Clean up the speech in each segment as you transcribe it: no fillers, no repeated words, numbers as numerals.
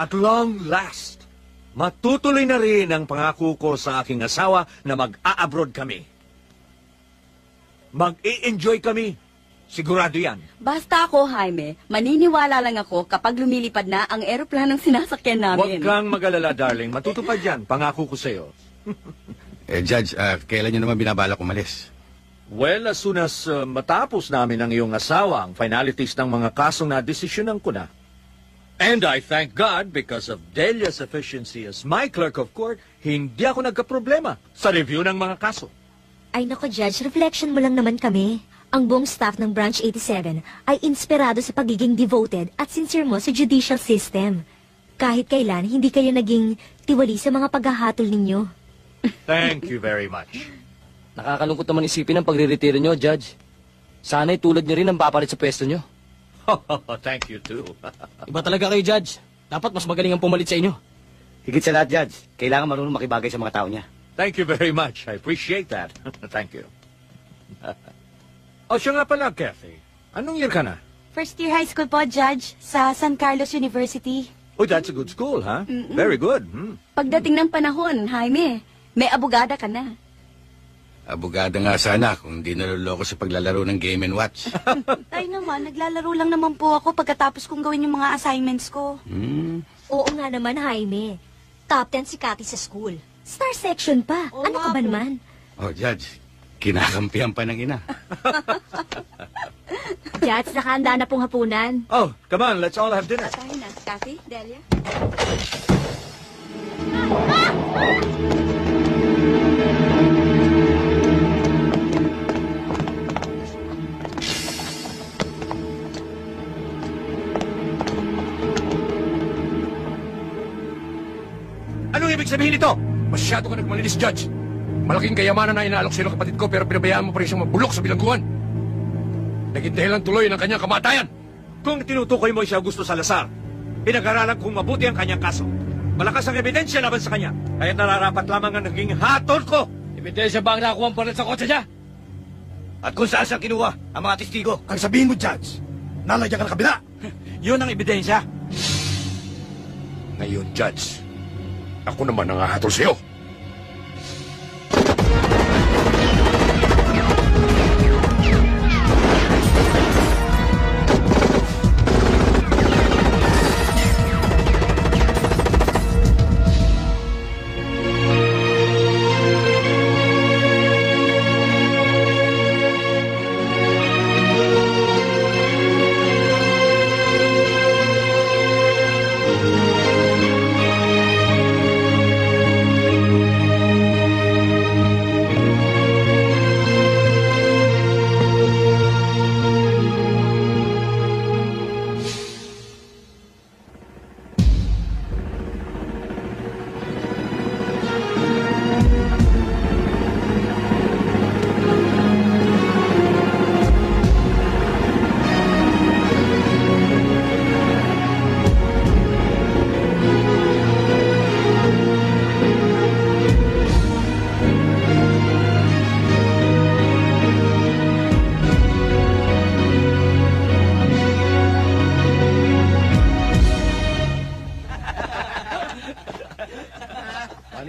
At long last, matutuloy na rin ang pangako ko sa aking asawa na mag-a-abroad kami. Mag-i-enjoy kami. Sigurado yan. Basta ako, Jaime, maniniwala lang ako kapag lumilipad na ang eroplanong sinasakyan namin. Huwag kang mag-alala, darling. Matutupad yan. Pangako ko sa'yo. Judge, kailan nyo naman binabalak umalis? Well, as soon as matapos namin ang iyong asawa ang finalities ng mga kasong na desisyonan ko na. And I thank God because of Delia's efficiency as my clerk of court, hindi ako nagkaproblema sa review ng mga kaso. Ay nako, Judge, reflection mo lang naman kami. Ang buong staff ng Branch 87 ay inspirado sa pagiging devoted at sincere mo sa judicial system. Kahit kailan, hindi kayo naging tiwali sa mga paghahatol ninyo. Thank you very much. Nakakalungkot naman isipin ang pagre-retiro nyo, Judge. Sana'y tulad nyo rin ang papalit sa pwesto nyo. Thank you too. Iba talaga kayo, Judge. Dapat mas magaling ang pumalit sa inyo. Higit sa lahat, Judge, kailangan marunong makibagay sa mga tao niya. Thank you very much. I appreciate that. Thank you. Siya nga pala, Kathy. Anong year ka na? First year high school po, Judge, sa San Carlos University. Oh, that's a good school, huh? Very good. Pagdating ng panahon, Jaime, may abogada ka na. Abogada nga sana kung di naluloko sa paglalaro ng Game & Watch. Tayo naman, naglalaro lang naman po ako pagkatapos kong gawin yung mga assignments ko. Oo nga naman, Jaime. Top 10 si Cathy sa school. Star section pa. Oo ano ka nga ba po. naman? Oh, Judge, kinakampihan pa ng ina. Judge, nakahanda na pong hapunan. Oh, come on, let's all have dinner. Tayo na, Kathy, Delia. Anong ibig sabihin nito? Masyado ka nagmalinis, Judge. Malaking kayamanan na inaalok sa'yo ng kapatid ko pero pinabayaan mo pa rin siyang mabulok sa bilangguan. Naging dahilan tuloy ng kanyang kamatayan. Kung tinutukoy mo siya gusto sa Lazar, pinag-aralan kong mabuti ang kanyang kaso. Malakas ang ebidensya laban sa kanya. Kaya nararapat lamang ang naging hatol ko. Ebidensya ba ang nakuha ang palit sa kotse niya? At kung saan siya kinuha ang mga testigo. Ang sabihin mo, Judge, naladya ka na kabila. Yun ang ebidensya. Ngayon, Judge, ako naman ang hahatol sa'yo.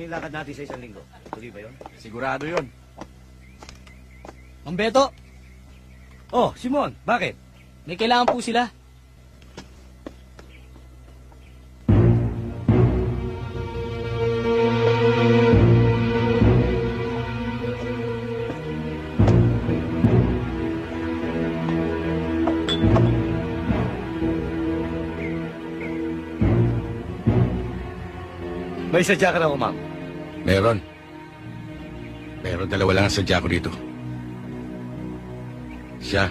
Lakad natin sa isang linggo. Tuloy ba yun? Sigurado yun. Mang Beto, Oh, Simon, bakit? may kailangan po sila. May sadya ka na, ma'am. Meron. Pero dalawa lang ang sadya ko dito. Siya.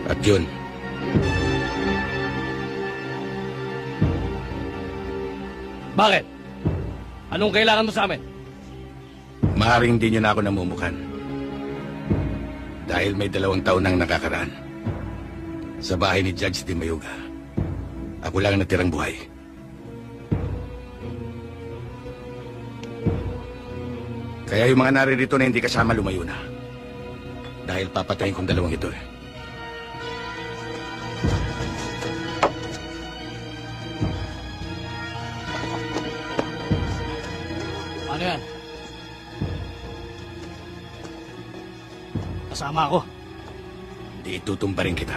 At yun. Bakit? Anong kailangan mo sa amin? Maaaring hindi nyo na ako namumukan. Dahil may 2 taon nang nakakaraan. Sa bahay ni Judge Di Mayuga. Ako lang ang natirang buhay. Kaya yung mga naririto na hindi kasama lumayo na. Dahil papatayin kong 2 ito eh. Ano yan? Kasama ako. Hindi itutumba rin kita.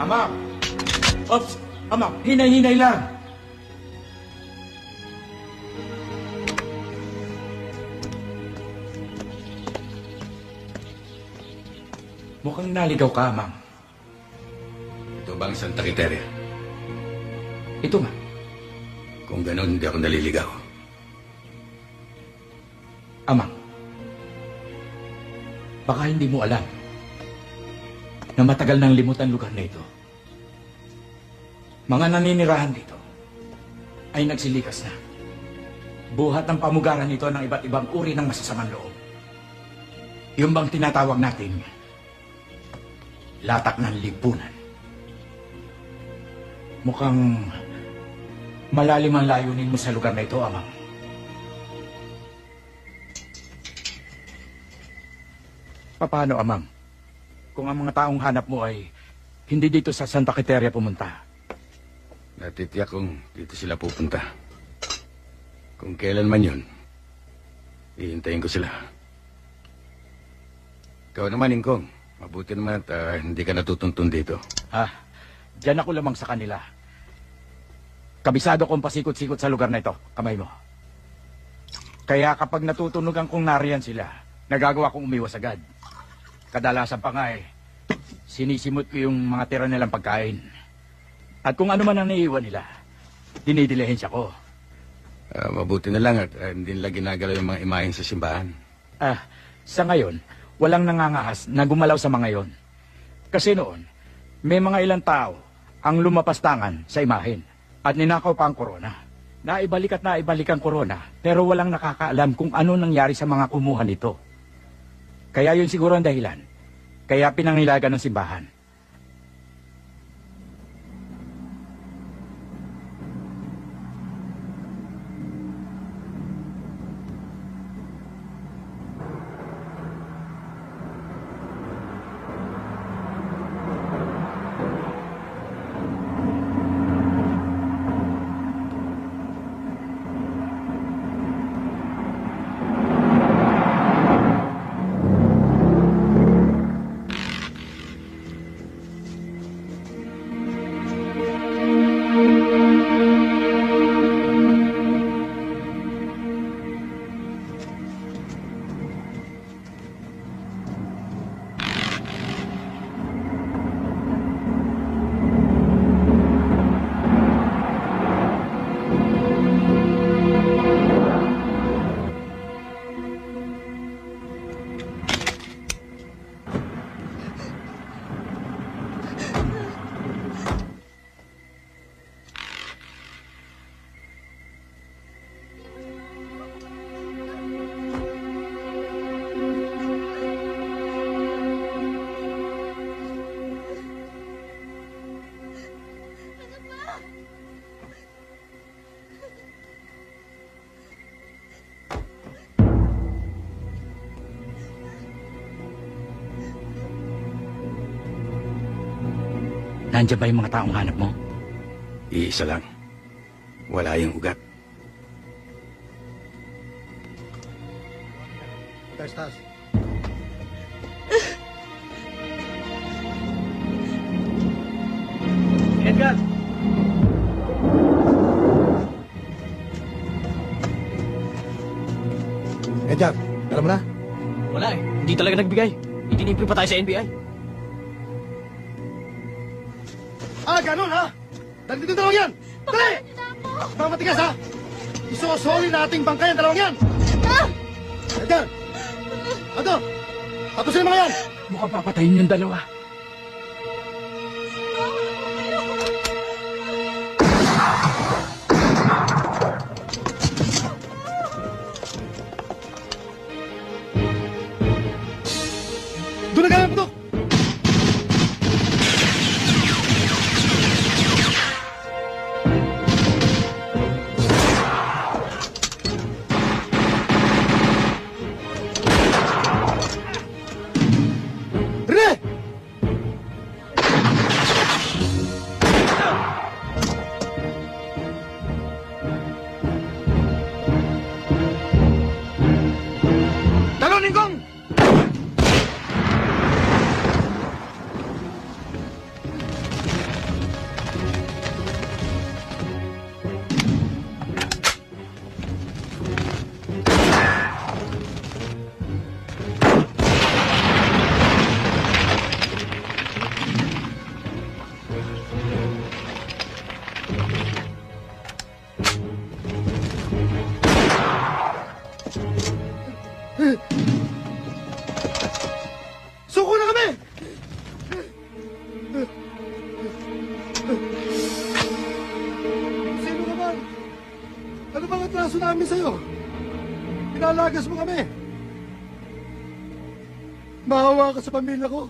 Ama! Ops! Ama, hinay-hinay lang! Mukhang naligaw ka, Amang. Ito ba ang Santa Quiteria? Ito nga. Kung ganon, hindi ako naliligaw. Amang, baka hindi mo alam na matagal nang limutan lugar na ito. Mga naninirahan dito ay nagsilikas na. Buhat ng pamugaran nito ng iba't ibang uri ng masasamang loob. Yung bang tinatawag natin latak ng lipunan. Mukhang malalim ang layunin mo sa lugar na ito, Amang. Paano, Amang? Kung ang mga taong hanap mo ay hindi dito sa Santa Quiteria pumunta? Natitiyak kong dito sila pupunta. Kung kailan man yun, hihintayin ko sila. Ikaw naman, Ingkong. Mabuti naman at hindi ka natutuntun dito. Diyan ako lamang sa kanila. Kabisado kong pasikot-sikot sa lugar na ito. Kamay mo. Kaya kapag natutunugan kong nariyan sila, nagagawa kong umiwas agad. Kadalasan pa nga sinisimot ko yung mga tira nilang pagkain. At kung ano man ang naiiwan nila, dinidilihensya ko. Mabuti na lang at hindi nila ginagalaw yung mga imahen sa simbahan. Sa ngayon, walang nangangahas na gumalaw sa mga yon. Kasi noon, may mga ilang tao ang lumapastangan sa imahen at ninakaw pa ang korona. Naibalik at naibalik ang korona, pero walang nakakaalam kung ano nangyari sa mga kumuha nito. Kaya yun siguro ang dahilan. Kaya pinangilagan ng simbahan. Nandiyan ba yung mga taong hanap mo? Iisa lang. Wala yung ugat. Edgar! Edgar, alam mo na? Wala eh. Hindi talaga nagbigay. Itinipin pa tayo sa NBI. Ganun ha? Nandito yung dalawang yan! Dali! Mga matigas ha! Isusoli nating bangkay ang dalawang yan! Edgar! Ano? Tapusin yung mga yan! Mukhang papatayin yung dalawa. Doon na gawin putok! Rene! Talon, Ningkong! Suko na kami! Sino ka man? Ano bang atraso namin sa'yo? Pinalagas mo kami. Maawa ka sa pamilya ko.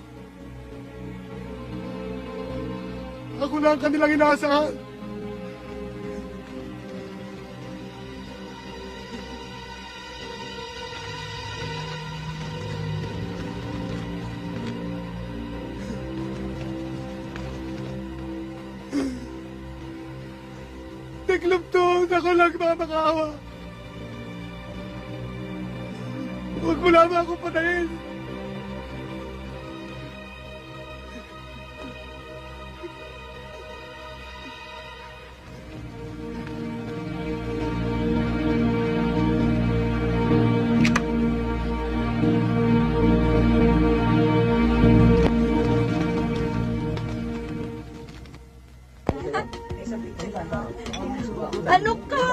Ako na ang kanilang inaasahan. Naglumtong ako lang makakawa. Huwag mo lamang akong patayin. Ano ka?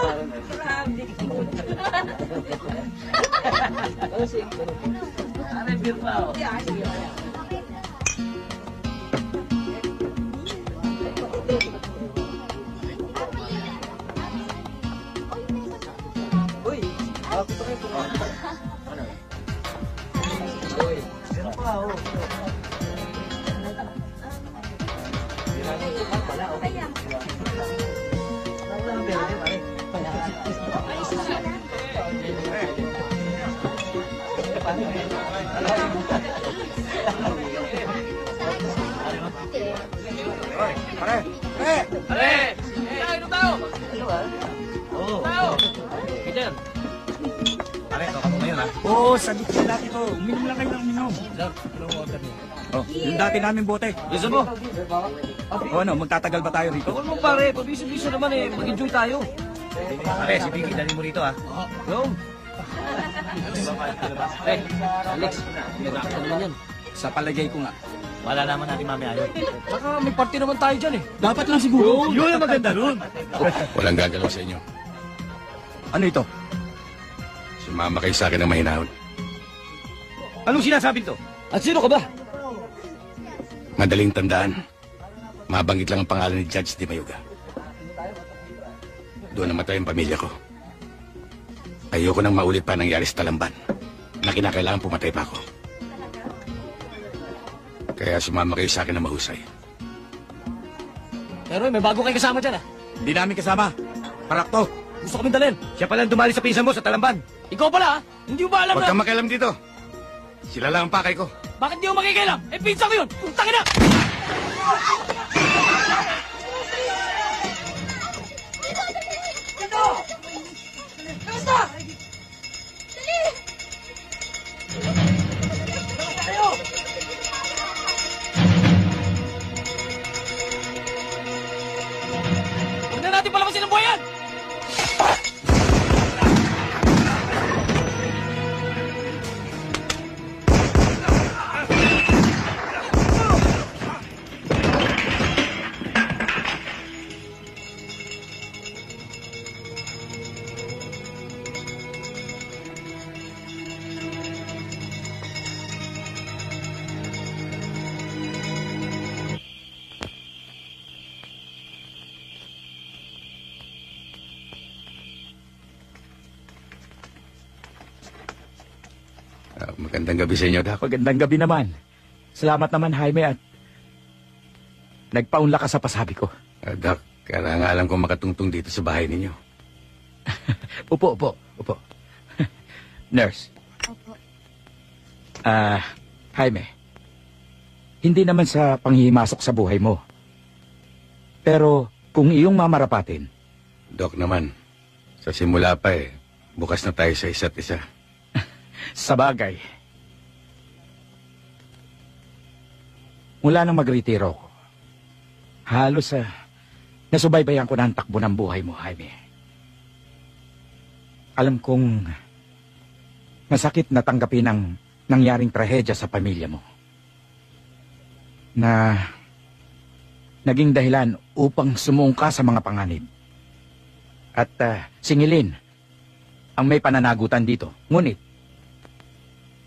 Oo, sagot ko dati to. Uminom lang kayo ng uminom. Oh, yung dati namin bote. Gusto mo? O ano, magtatagal ba tayo rito? Huwag mo pare. Pabisi-bisa naman eh. Mag-enjoy tayo. Pare, si Vicky, dali mo rito ha. Go! Eh, Alex. May rakta naman yan. Sa palagay ko nga. Wala naman natin mamaya yun. Baka may party naman tayo dyan eh. Dapat lang siguro. Yun ang maganda nun. Walang gagalaw sa inyo. Ano ito? Sumama kayo sa akin ng mahinahon. Anong sinasabi to? At sino ka ba? Madaling tandaan. Mabanggit lang ang pangalan ni Judge Di Mayuga. Doon namatay ang pamilya ko. Ayoko nang maulit pa nangyari sa Talamban na kinakailangan pumatay pa ako. Kaya sumama kayo sa akin na mahusay. Pero may bago kayo kasama dyan ah. Hindi namin kasama. Parakto. Gusto kami dalhin. Siya pala ang dumali sa pinsan mo sa Talamban. Ikaw pala ah. Hindi mo ba alam Huwag na? kang makialam dito. Sila lang ang pakay ko. Bakit di mo makikailam? Eh, pinsa ko yun! Putang ina! Magandang gabi sa inyo, Doc. Magandang gabi naman. Salamat naman, Jaime, at nagpaunla ka sa pasabi ko. Doc, kailangan kong makatungtong dito sa bahay ninyo. Upo. Nurse. Opo. Jaime, hindi naman sa panghihimasok sa buhay mo. Pero kung iyong mamarapatin, Doc naman, sa simula pa bukas na tayo sa isa't isa. sa bagay. Mula nang magretiro ko, halos nasubaybayan ko na ang takbo ng buhay mo, Jaime. Alam kong masakit na tanggapin ang nangyaring trahedya sa pamilya mo. Na naging dahilan upang sumuong ka sa mga panganib. At singilin ang may pananagutan dito. Ngunit,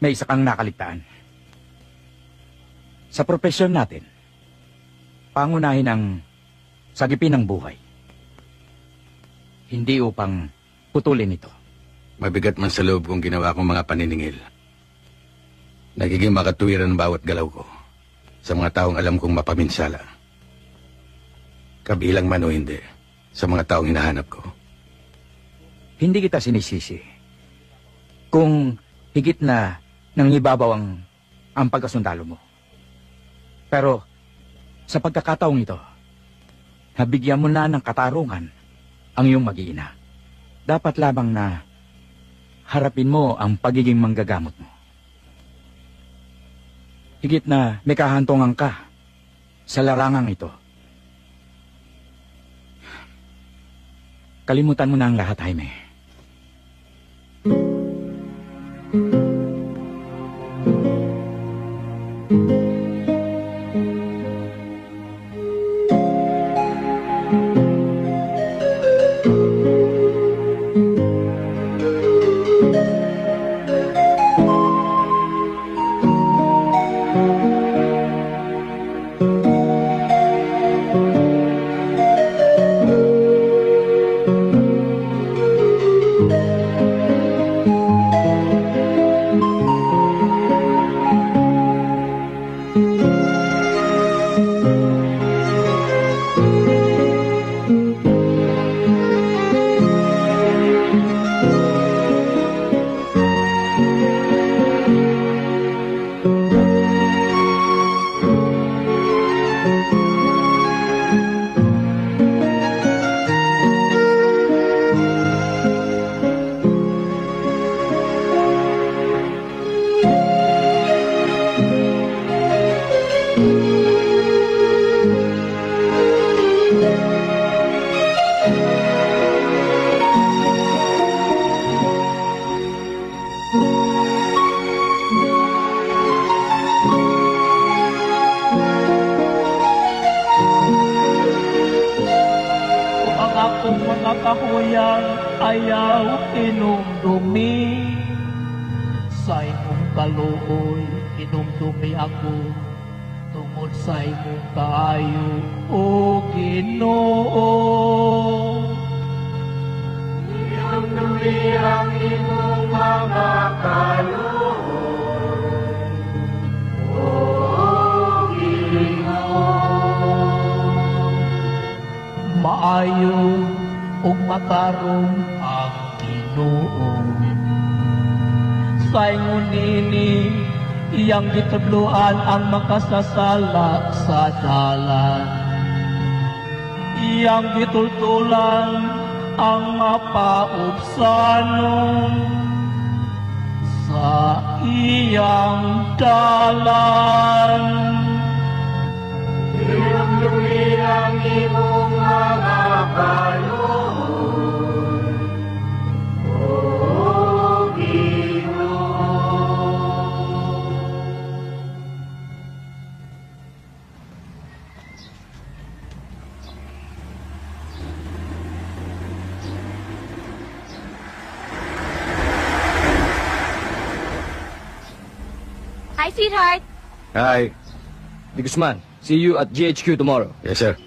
may isa kang nakaligtaan. Sa propesyon natin, pangunahin ang sagipin ng buhay. Hindi upang putulin ito. Mabigat man sa loob kong ginawa kong mga paniningil. Nagiging makatuwiran ang bawat galaw ko sa mga taong alam kong mapaminsala. Kabilang man o hindi, sa mga taong hinahanap ko. Hindi kita sinisisi. Kung higit na nangibabaw ang pagkasundalo mo. Pero sa pagkakataong ito, nabigyan mo na ng katarungan ang iyong mag-iina. Dapat lamang na harapin mo ang pagiging manggagamot mo. Higit na may kahantungan ka sa larangang ito. Kalimutan mo na ang lahat, Jaime. Kahuyang ayaw inumdumi sa imong kaluoy, inumdumi ako tungod sa imong kaayo o Ginoo. Inumdumi ang imong mga kaluoy o Ginoo. Maayo ug matarong ang Ginoo. Sa ingon nini, iyang gitudloan ang makasasala sa dalan. Iyang gitultulan ang mapaubsanon sa iyang dalan. Inumdumi ang imong mga kaluoy. Hi, sweetheart. Hi. Di Guzman, see you at GHQ tomorrow. Yes, sir.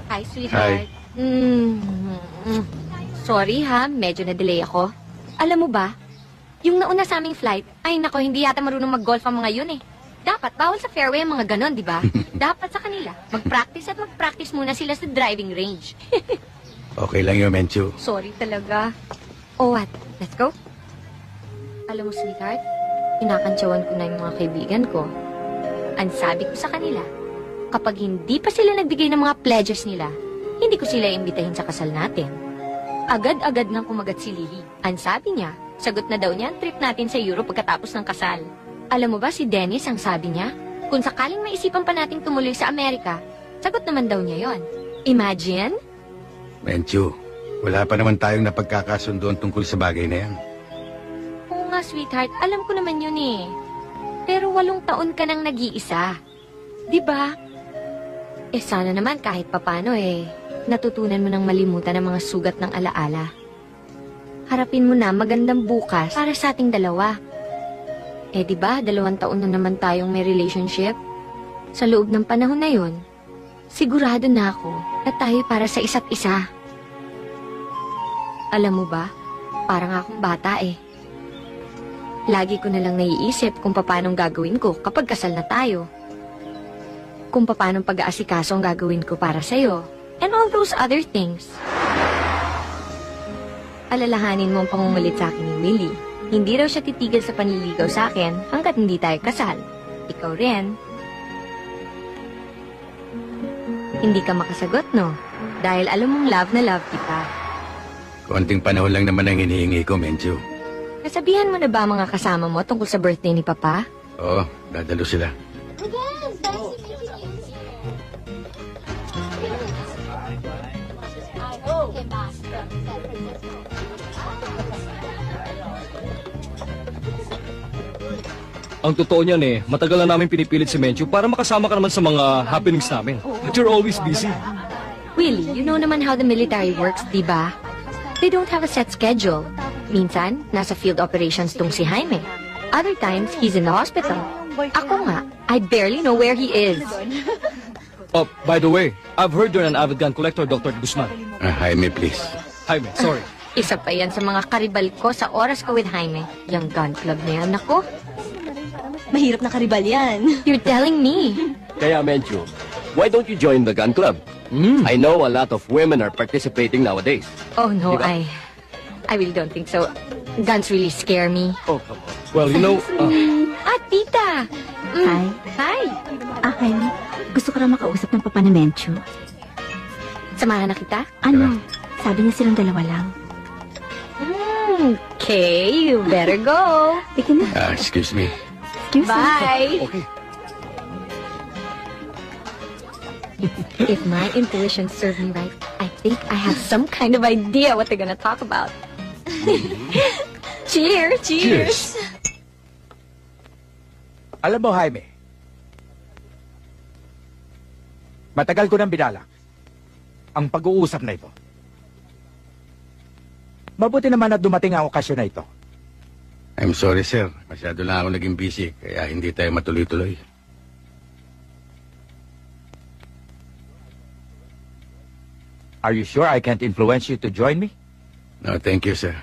Hi, sweetheart. Sorry ha, medyo na-delay ako. Alam mo ba, yung nauna sa aming flight, ay nako, hindi yata marunong mag-golf ang mga yun eh. Dapat, bawal sa fairway ang mga ganon, di ba? Dapat sa kanila, mag-practice muna sila sa driving range. Okay lang yun, Menchu. Sorry talaga. Oh, what? Let's go? Alam mo, sweetheart, kinakantsawan ko na yung mga kaibigan ko. Ang sabi ko sa kanila, kapag hindi pa sila nagbigay ng mga pledges nila, hindi ko sila imbitahin sa kasal natin. Agad-agad nang kumagat si Lily. Ang sabi niya, sagot na daw niya ang trip natin sa Europe pagkatapos ng kasal. Alam mo ba si Dennis ang sabi niya? Kung sakaling maisipan pa nating tumuloy sa Amerika, sagot naman daw niya yon. Imagine? Menchu, wala pa naman tayong napagkakasundoan tungkol sa bagay na yan. Oo nga, sweetheart. Alam ko naman yun eh. Pero 8 taon ka nang nag-iisa. Diba? Eh sana naman kahit papano natutunan mo nang malimutan ang mga sugat ng alaala. Harapin mo na magandang bukas para sa ating dalawa. Eh diba, 2 taon na naman tayong may relationship? Sa loob ng panahon na yon, sigurado na ako na tayo para sa isa't isa. Alam mo ba, parang akong bata eh. Lagi ko nalang naiisip kung paanong gagawin ko kapag kasal na tayo. Kung paanong pag-aasikaso ang gagawin ko para sa'yo. And all those other things. Alalahanin mo ang pangungulit sa akin ni Willie. Hindi raw siya titigil sa panliligaw sa akin hanggat hindi tayo kasal. Ikaw rin. Hindi ka makasagot, no? Dahil alam mong love na love kita. Konting panahon lang naman ang hinihingi ko, Menchu. Nasabihan mo na ba mga kasama mo tungkol sa birthday ni Papa? Oo, dadalo sila. Ang totoo niyan matagal na namin pinipilit si Menchu para makasama ka naman sa mga happenings namin. But you're always busy. Willie, you know naman how the military works, di ba? They don't have a set schedule. Minsan, nasa field operations tong si Jaime. Other times, he's in the hospital. Ako nga, I barely know where he is. Oh, by the way, I've heard you're an avid gun collector, Dr. Guzman. Jaime, please. Jaime, sorry. Isa pa yan sa mga karibal ko sa oras ko with Jaime. Yung gun club na yan, ako. Mahirap na karibal yan. You're telling me. Kaya, Menchu, why don't you join the gun club? I know a lot of women are participating nowadays. Oh, no, Diba? I really don't think so. Guns really scare me. Oh, well, you know... Tita! Hi. Hi! Jaime, gusto ko lang makausap ng papa ni Menchu. Samahan na kita? Ano? Sabi niya silang 2 lang. Okay, you better go. Ika na. Excuse me. Excuse me. Bye! Okay. If my intuition served me right, I think I have some kind of idea what they're gonna talk about. Cheers! Cheers! Alam mo, Jaime, matagal ko nang binalak ang pag-uusap na ito. Mabuti naman na dumating ang okasyon na ito. I'm sorry, sir. Masyado lang ako naging busy, kaya hindi tayo matuloy-tuloy. Are you sure I can't influence you to join me? No, thank you, sir.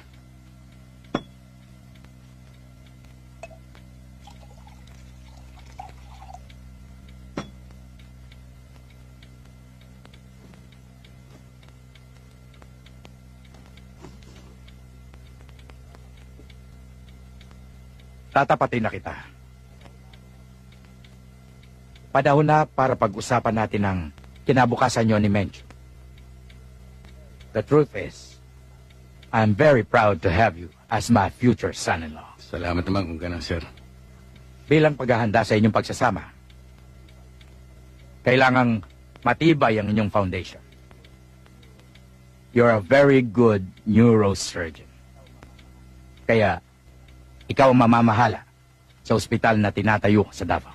Tatapatin na kita. Panahon na para pag-usapan natin ang kinabukasan niyo ni Menchu. The truth is, I'm very proud to have you as my future son-in-law. Salamat naman kung ganun, sir. Bilang paghahanda sa inyong pagsasama, kailangang matibay ang inyong foundation. You're a very good neurosurgeon. Kaya, ikaw ang mamamahala sa ospital na tinatayo sa Davao.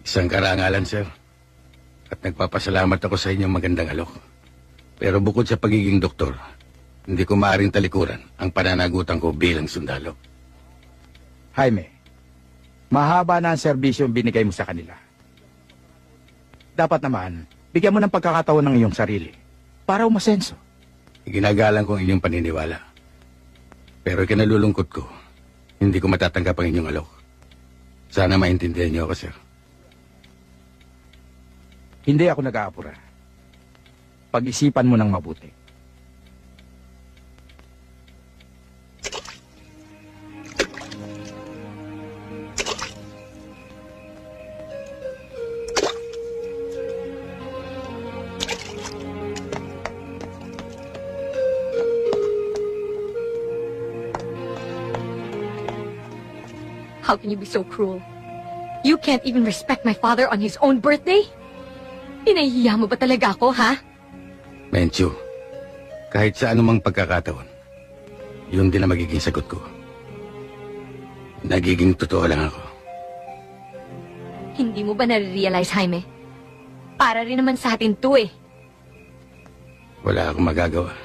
Isang karangalan, sir. At nagpapasalamat ako sa inyong magandang alok. Pero bukod sa pagiging doktor, hindi ko maaaring talikuran ang pananagutan ko bilang sundalo. Jaime, mahaba na ang serbisyo binigay mo sa kanila. Dapat naman, bigyan mo ng pagkakataon ng iyong sarili para umasenso. Ginagalang ko ang inyong paniniwala. Pero kinalulungkot ko, hindi ko matatanggap ang inyong alok. Sana maintindihan niyo ako, sir. Hindi ako nag-aapura. Pag-isipan mo ng mabuti. How can you be so cruel? You can't even respect my father on his own birthday? Pinahihiya mo ba talaga ako, ha? Menchu, kahit sa anumang pagkakataon, yun din ang magiging sagot ko. Nagiging totoo lang ako. Hindi mo ba nare-realize, Jaime? Para rin naman sa atin to eh. Wala akong magagawa.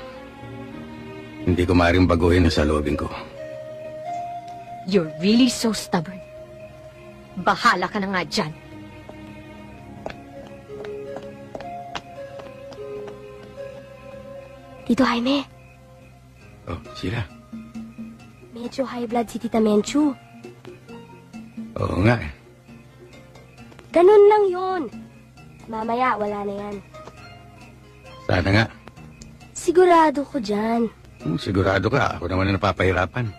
Hindi ko maaaring baguhin ang saloobin ko. You're really so stubborn. Bahala ka na nga dyan. Tito Jaime, Oh, sila. medyo high blood si Tita Menchu. Oo nga eh. Ganun lang yon. Mamaya, wala na yan. Sana nga. Sigurado ko dyan. Sigurado ka. Ako naman ang napapahirapan.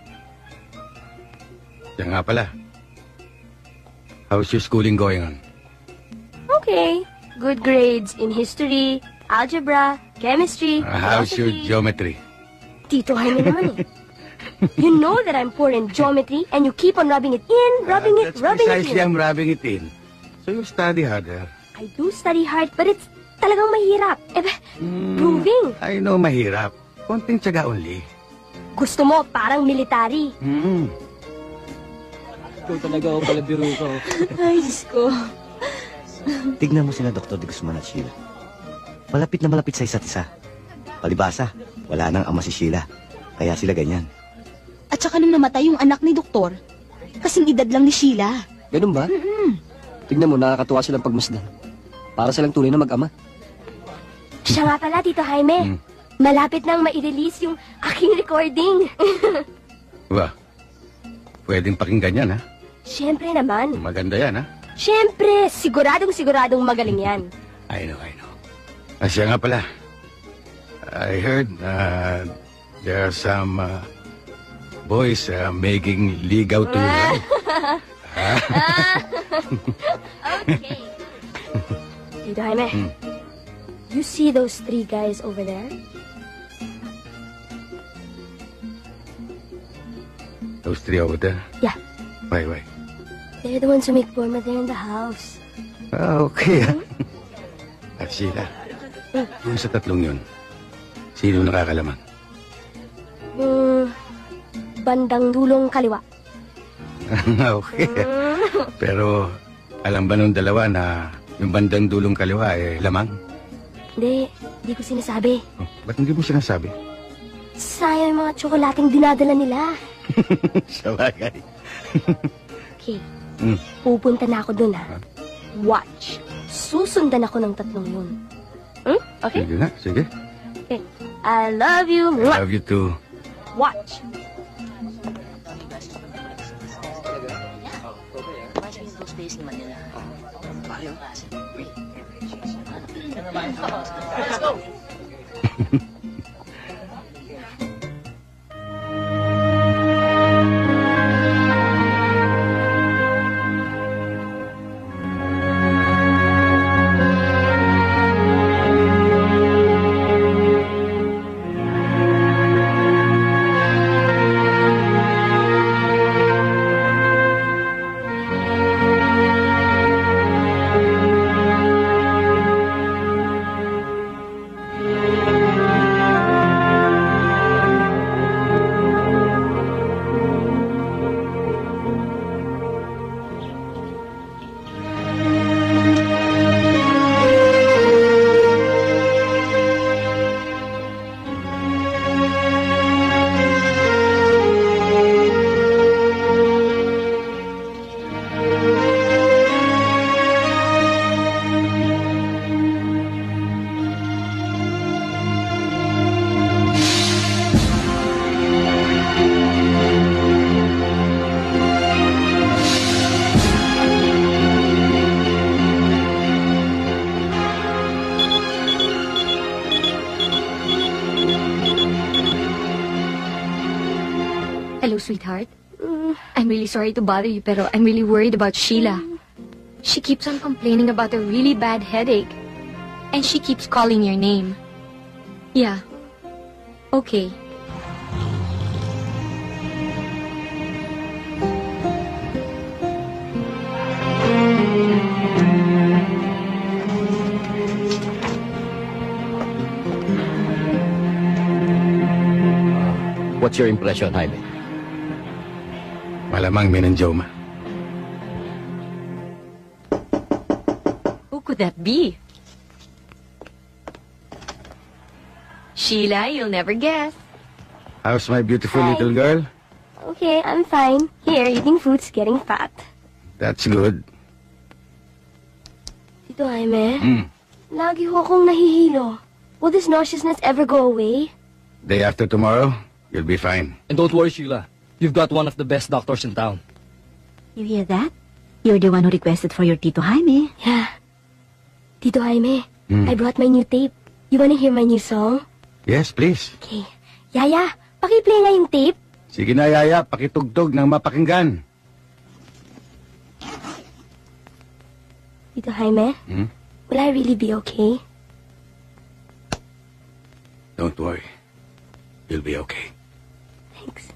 Yan nga pala. How's your schooling going on? Okay. Good grades in history, algebra, chemistry, How's your philosophy. geometry? Tito Jaime naman eh. You know that I'm poor in geometry and you keep on rubbing it in, rubbing it That's in. precisely I'm rubbing it in. So you study harder. I do study hard but it's talagang mahirap. Proving. I know mahirap. Konting tiyaga only. Gusto mo parang military. Ikaw talaga ako pala biro ko. Ay, Diyos ko. Tignan mo sila Dr. De Guzman at Sheila. Malapit na malapit sa isa't isa. Palibasa, wala nang ama si Sheila. Kaya sila ganyan. At saka nung namatay yung anak ni Doktor, kasing edad lang ni Sheila. Ganun ba? Tignan mo, nakakatuwa silang pagmasdan. Para silang tunay na mag-ama. Siya nga pala, Tito Jaime. Malapit nang mai-release yung aking recording. Ba, pwedeng pakinggan yan, ha? Siyempre naman. Maganda yan, ha? Siyempre, siguradong magaling yan. I know. Siya nga pala. I heard there are some boys making ligaw to you. Okay. Tito Jaime, you see those 3 guys over there? Those 3 over there? Yeah. Why? They're the ones who make forma there in the house. Okay. At Sheila, yung sa 3 yun, sino nakakalamang? Bandang dulong kaliwa. Okay. Pero alam ba nung dalawa na yung bandang dulong kaliwa lamang? Hindi ko sinasabi. Ba't hindi mo sinasabi? Sayang yung mga tsokolating dinadala nila. Sabagay. Okay. Pupunta na ako dun, ha? Watch. Susundan ako ng 3 yun. Okay? Sige nga, sige. Okay. I love you. I love you too. Watch. Let's go! Hello, sweetheart. I'm really sorry to bother you, pero I'm really worried about Sheila. She keeps on complaining about a really bad headache. And she keeps calling your name. Yeah. Okay. What's your impression, Jaime? Malamang meningioma. Who could that be? Sheila, you'll never guess. How's my beautiful Hi. little girl? Okay, I'm fine. Here, eating fruits, getting fat. That's good. Tito Jaime, Hmm. lagi ho akong nahihilo. Will this nauseousness ever go away? Day after tomorrow, you'll be fine. And don't worry, Sheila. You've got one of the best doctors in town. You hear that? You're the one who requested for your Tito Jaime. Yeah. Tito Jaime, I brought my new tape. You wanna hear my new song? Yes, please. Okay. Yaya, pakiplay nga yung tape. Sige na, Yaya, pakitugtog ng mapakinggan. Tito Jaime, will I really be okay? Don't worry. You'll be okay. Thanks.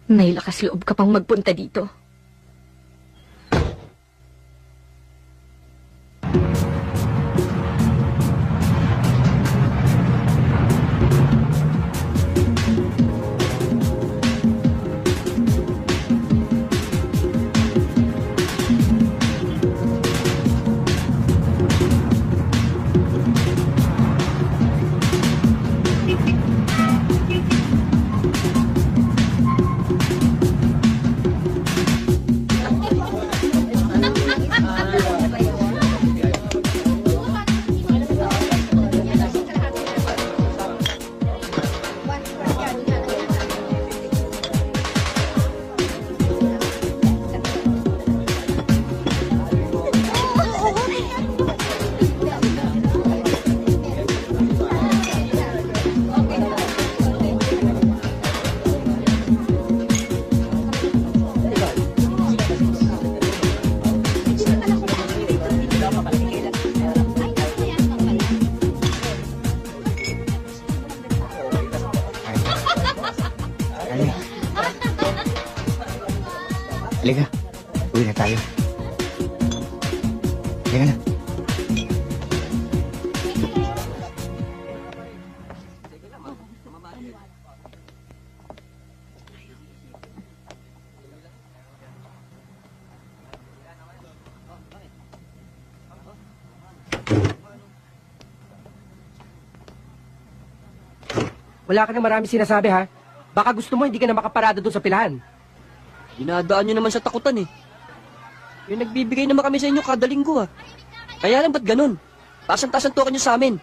May lakas loob ka pang magpunta dito. Halika, uwi na tayo. Halika na. Wala ka nang marami sinasabi, ha? Baka gusto mo hindi ka na makaparada doon sa pilahan. Dinadaan nyo naman sa takutan eh. Yung nagbibigay naman kami sa inyo kada linggo ah. Kaya lang ba't ganun? Tasan-tasan token nyo sa amin.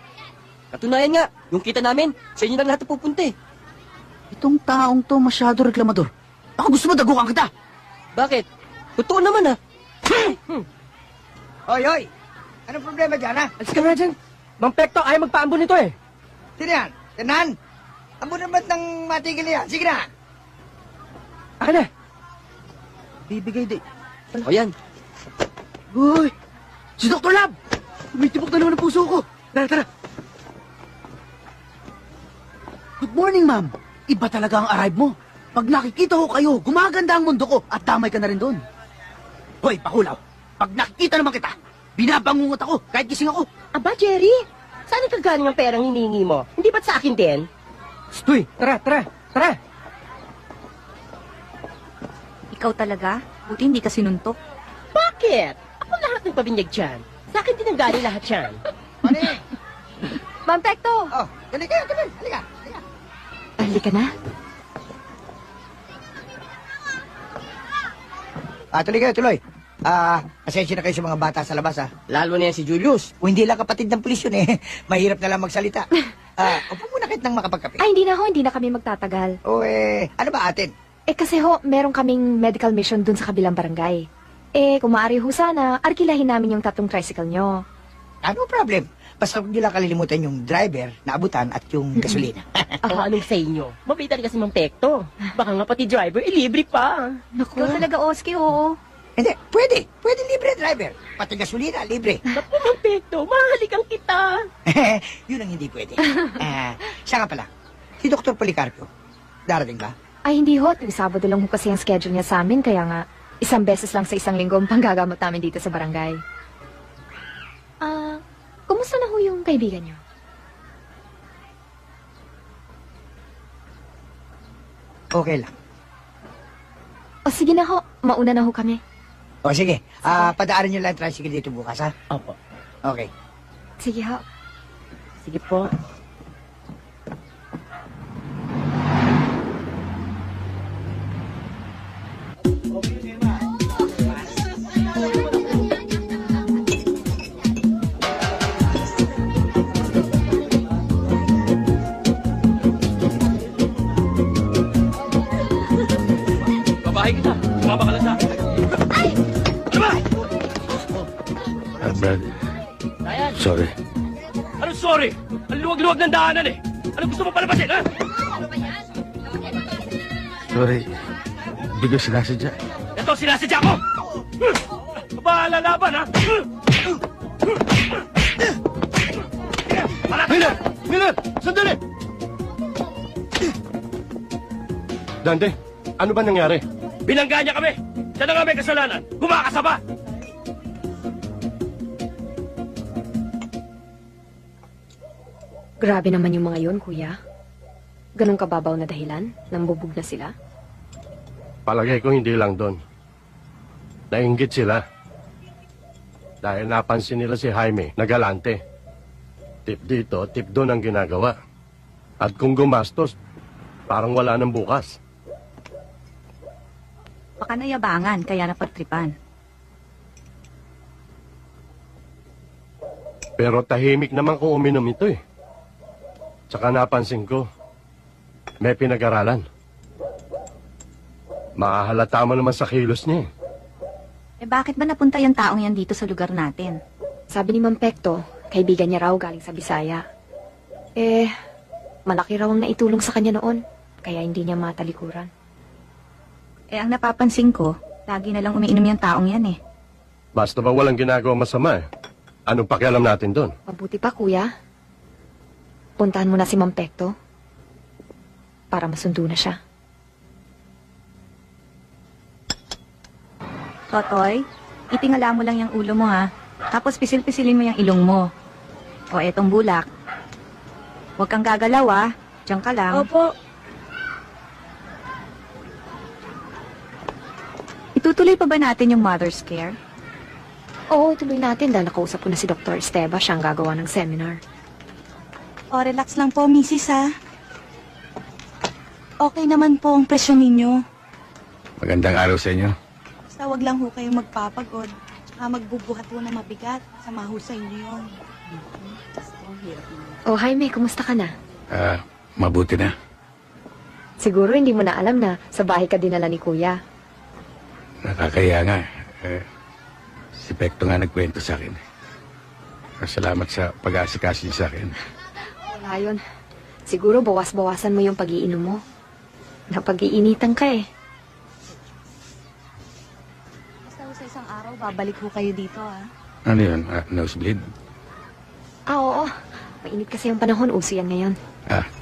Katunayan nga, yung kita namin, sa inyo lang lahat pupunta eh. Itong taong to masyado reklamador. Baka gusto mo dagukan kita. Bakit? Totoo naman ah. Hoy, hoy! Anong problema dyan, ha? Alis ka na dyan. Mang Pekto, ayaw magpaambon nito eh. Sino yan? Tanan? Ambon naman ng matigil niya. Sige na. Akin na. Bibigay di. O yan. Uy! Si Dr. Lab! Tumitibok na naman ang puso ko. Tara, tara. Good morning, ma'am. Iba talaga ang arrive mo. Pag nakikita ko kayo, gumaganda ang mundo ko at damay ka na rin doon. Hoy, pakulaw. Pag nakikita naman kita, binabangungot ako kahit gising ako. Aba, Jerry, saan nagkagaling ang perang hinihingi mo? Hindi ba't sa akin din? Stoy, tara, tara, tara. Ikaw talaga? Buti hindi ka sinuntok. Bakit? Ako lahat ng pabinyag dyan. Sa akin din ang galing lahat yan. Ma'am Pekto! Oh, halika, halika, halika. Halika na. Tuloy kayo, tuloy. Pasensya na kayo sa mga bata sa labas, ha? Lalo na yan si Julius. Kung hindi lang kapatid ng pulis yun, eh. Mahirap na lang magsalita. Upo muna kahit nang makapagkape. Ay, hindi na kami magtatagal. O, ano ba atin? Kasi meron kaming medical mission dun sa kabilang barangay. Kung maaari ho sana, arkilahin namin yung 3 tricycle nyo. Ano problem? Basta huwag nyo lang kalilimutan yung driver, naabutan, at yung gasolina. Anong sa inyo? Mabait kasi Mang Pekto. Baka nga pati driver, libre pa. Naku. Ikaw talaga, Oski, oo. Hindi, pwede. Pwede libre driver. Pati gasolina, libre. Naku, Mang Pekto, mahalikan kita. Yun ang hindi pwede. Siya nga pala, si Dr. Policarpio, darating ba? Ay, hindi ho. Tuwing Sabado lang ho kasi ang schedule niya sa amin, kaya nga, 1 beses lang sa 1 linggo ang panggagamot namin dito sa barangay. Kumusta na ho yung kaibigan niyo? Okay lang. O sige na ho, mauna na ho kami. O sige, padaarin nyo lang ang tricycle dito bukas, ha? Opo. Okay. Sige ho. Sige po. Babahay kita. Sumama ka lang sa akin. Ay! Ano ba? Brad, sorry. Ano sorry? Ang luwag-luwag ng daanan eh. Ano gusto mo palabasin, ha? Sorry. Hindi ko sinasadya. Ito, sinasadya ko! Bahala laban, ha? Miller! Miller! Sandali! Dante, Ano ba nangyari? Binangga niya kami! Siya na nga may kasalanan! Kumakasaba! Grabe naman yung mga yon, kuya. Ganong kababaw na dahilan? Nambubog na sila? Palagay ko hindi lang doon. Nainggit sila. Dahil napansin nila si Jaime na galante. Tip dito, tip doon ang ginagawa. At kung gumastos, parang wala nang bukas. Baka nayabangan, kaya napagtripan. Pero tahimik naman kung uminom ito eh. Tsaka napansin ko, may pinag-aralan. Makahalata mo naman sa kilos niya eh. Eh bakit ba napunta yung taong yan dito sa lugar natin? Sabi ni Mang Pekto, kaibigan niya raw galing sa Bisaya. Eh, malaki raw ang naitulong sa kanya noon, kaya hindi niya matalikuran. Eh ang napapansin ko, lagi na lang umiinom yung taong yan eh. Basta ba walang ginagawa masama eh? Anong pakialam natin doon? Mabuti pa, kuya. Puntahan mo na si Mang Pekto para masundo na siya. Totoy, itingala mo lang yung ulo mo ha. Tapos pisil-pisilin mo yung ilong mo. O etong bulak. Huwag kang gagalaw ha. Diyan ka lang. Opo. Itutuloy pa ba natin yung mother's care? Oo, ituloy natin dahil nakausap ko na si Dr. Esteba. Siya ang gagawa ng seminar. O, relax lang po, misis, ha? Okay naman po ang presyon ninyo. Magandang araw sa inyo. Basta wag lang ho kayong magpapagod. Tsaka magbubuhat ho na mabigat. Sama ho sa inyo yun. Oh, Jaime, kumusta ka na? Mabuti na. Siguro hindi mo na alam na sa bahay ka dinala ni Kuya. Nakakaya nga. Si Pekto nga nagkwento sa akin. Salamat sa pag-aasikaso niyo sa akin. Wala yun. Siguro bawas-bawasan mo yung pag-iinom mo. Napag-iinitan ka eh. Basta ho sa isang araw, babalik ho kayo dito, ha? Ano yun? Nosebleed? Oo. Mainit kasi yung panahon. Uso yan ngayon.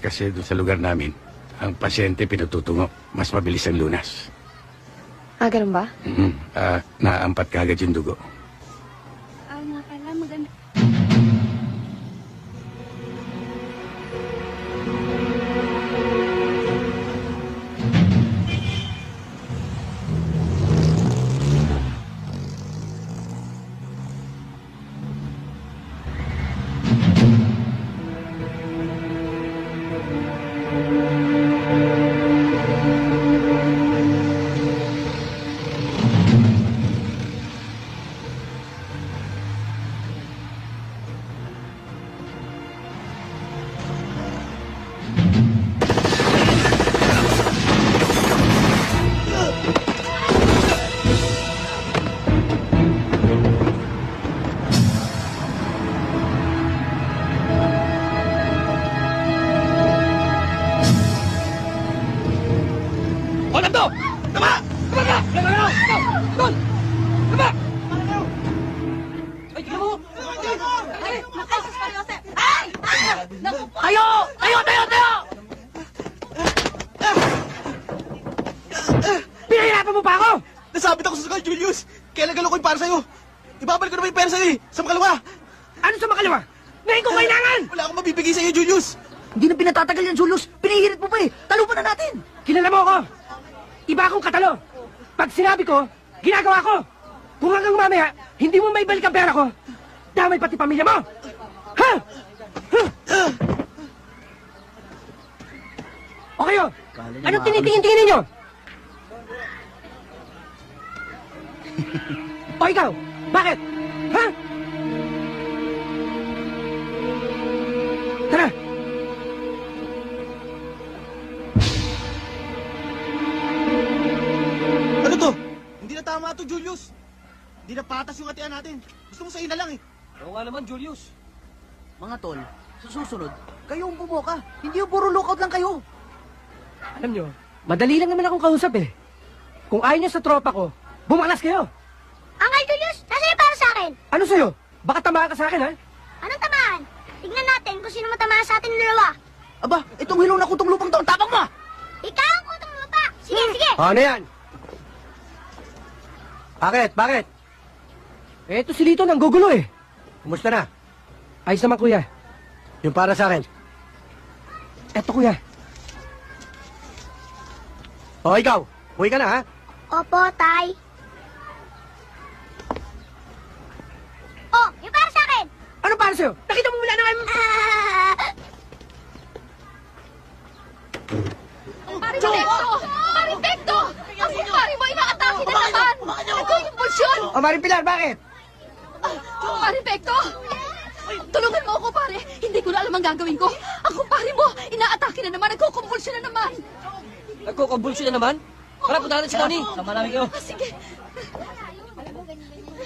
Kasi doon sa lugar namin, ang pasyente pinututungo. Mas mabilis ang lunas. Ganun ba? Naampat ka agad yung dugo. Nga pala, maganda. Pinahirapan mo pa ako! Nasabit ako sa sakal, Julius! Kaya nagalo ko yung para sa'yo! Ibabalik ko naman yung pera sa'yo eh! Sa makalawa! Ano sa makalawa? Ngayon ko kailangan! Wala akong mabibigay sa'yo, Julius! Hindi na pinatatagal yan, Julius. Pinihirit mo pa eh. Talo pa na natin. Kilala mo ako. Iba akong katalo. Pag sinabi ko, ginagawa ko. Kung hanggang mamaya, hindi mo maibalik ang pera ko, damay pati pamilya mo. Ha? O kayo, anong tinitingin-tingin ninyo? O ikaw, bakit? Ha? Tara! Ano to? Hindi na tama to, Julius. Hindi na patas yung atian natin. Gusto mo sa'yo na lang eh. Oo nga naman, Julius. Mga tol, sa susunod, kayo ang bumoka. Hindi yung puro lookout lang kayo. Alam nyo, madali lang naman akong kausap eh. Kung ayaw nyo sa tropa ko, bumalas kayo. Uncle Julius, nasa iyo para sa akin? Ano sa'yo? Baka tamaan ka sa akin, ha? Anong tamaan? Tignan natin kung sino matamaan sa atin dalawa. Aba, itong hilaw na kutong lupang to, ang tapang mo! Ikaw ang kutong lupa. Sige, sige. Ano yan? Bakit? Eto si Lito nang gugulo eh. Kumusta na? Ayos naman, kuya. Yung para sa akin. Eto, kuya. O, ikaw. Uwi ka na, ha? Opo, Tay. Oh, yung para sa akin! Ano para sa'yo? Nakita mo wala na kayo... Maripekto! Maripekto! Ang kumpari mo, inaatake na naman! Nagkukumpulsyon! O, Maring Pilar, bakit? Maripekto! Tulungan mo ako, pare! Hindi ko na alam ang gagawin ko! Ang kumpari mo, inaatake na naman! Nagkukumpulsyon na naman! Nagkukumbulsyon na naman? Tara, punta natin si Tony. Sama namin kayo. Sige!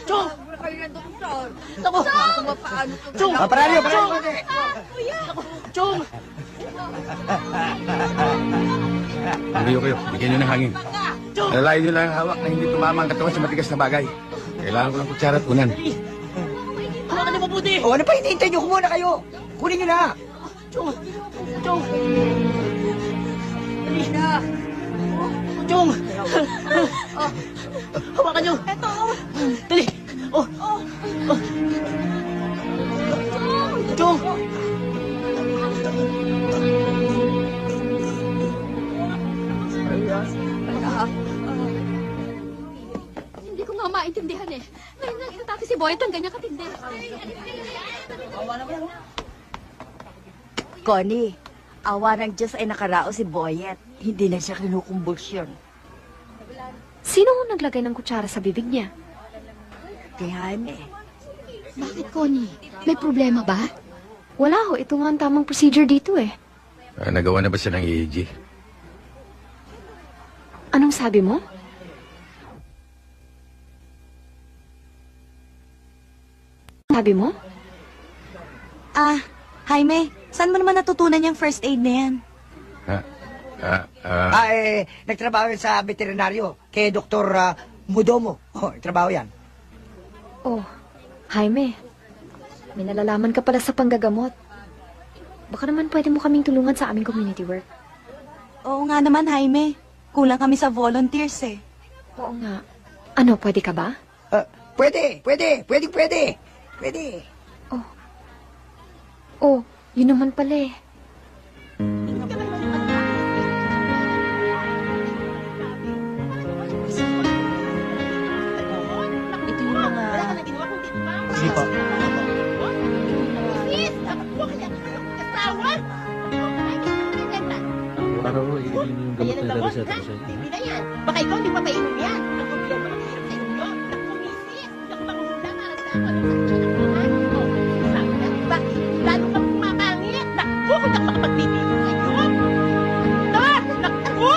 Chong! Naku! Chong! Pararyo! Chong! Tumayo kayo. Bigyan nyo ng hangin. Lalayin nyo lang ang hawak na hindi tumama ang katawan sa matigas na bagay. Kailangan ko ng kutsara at unan. Hawakan niyo mabuti! O, ano pa hinihintay niyo? Kumuna kayo! Kunin niyo na! Chong! Chong! Dali na! Chong! Hawakan niyo! Eto! Dali! Oh! Chong! Hindi ko nga maintindihan eh. Ngayon lang inatake si Boyet ang ganyan katindi. Connie, awa ng Diyos ay nakarao si Boyet. Hindi na siya kinukumbulsyon. Sino ang naglagay ng kutsara sa bibig niya? Kay Jaime. Bakit, Connie? May problema ba? Wala ho. Ito nga ang tamang procedure dito eh. Nagawa na ba siya ng EEG? Anong sabi mo? Sabi mo? Jaime, saan mo naman natutunan yung first aid na yan? Nagtrabaho yan sa veterinaryo kay Dr. Mudomo. Oh, trabaho yan. Oh, Jaime. May nalalaman ka pala sa panggagamot. Baka naman pwede mo kaming tulungan sa aming community work. Oo nga naman, Jaime. Kulang kami sa volunteers eh. Oo nga. Ano, pwede ka ba? Pwede. Oh, yun naman pala eh. Ito yung mga... Sige po. Para mo, ililin yung gamot na nareseta ko sa inyo. Hindi na yan. Baka ikaw hindi mapainom yan. Ang problema mahirap sa inyo. Nagpumisis. Ang pangulang nararamdaman. Sabi na, diba? Lalo kang pumapangit. Naku, kung ako makapagpipili sa iyo. Naku!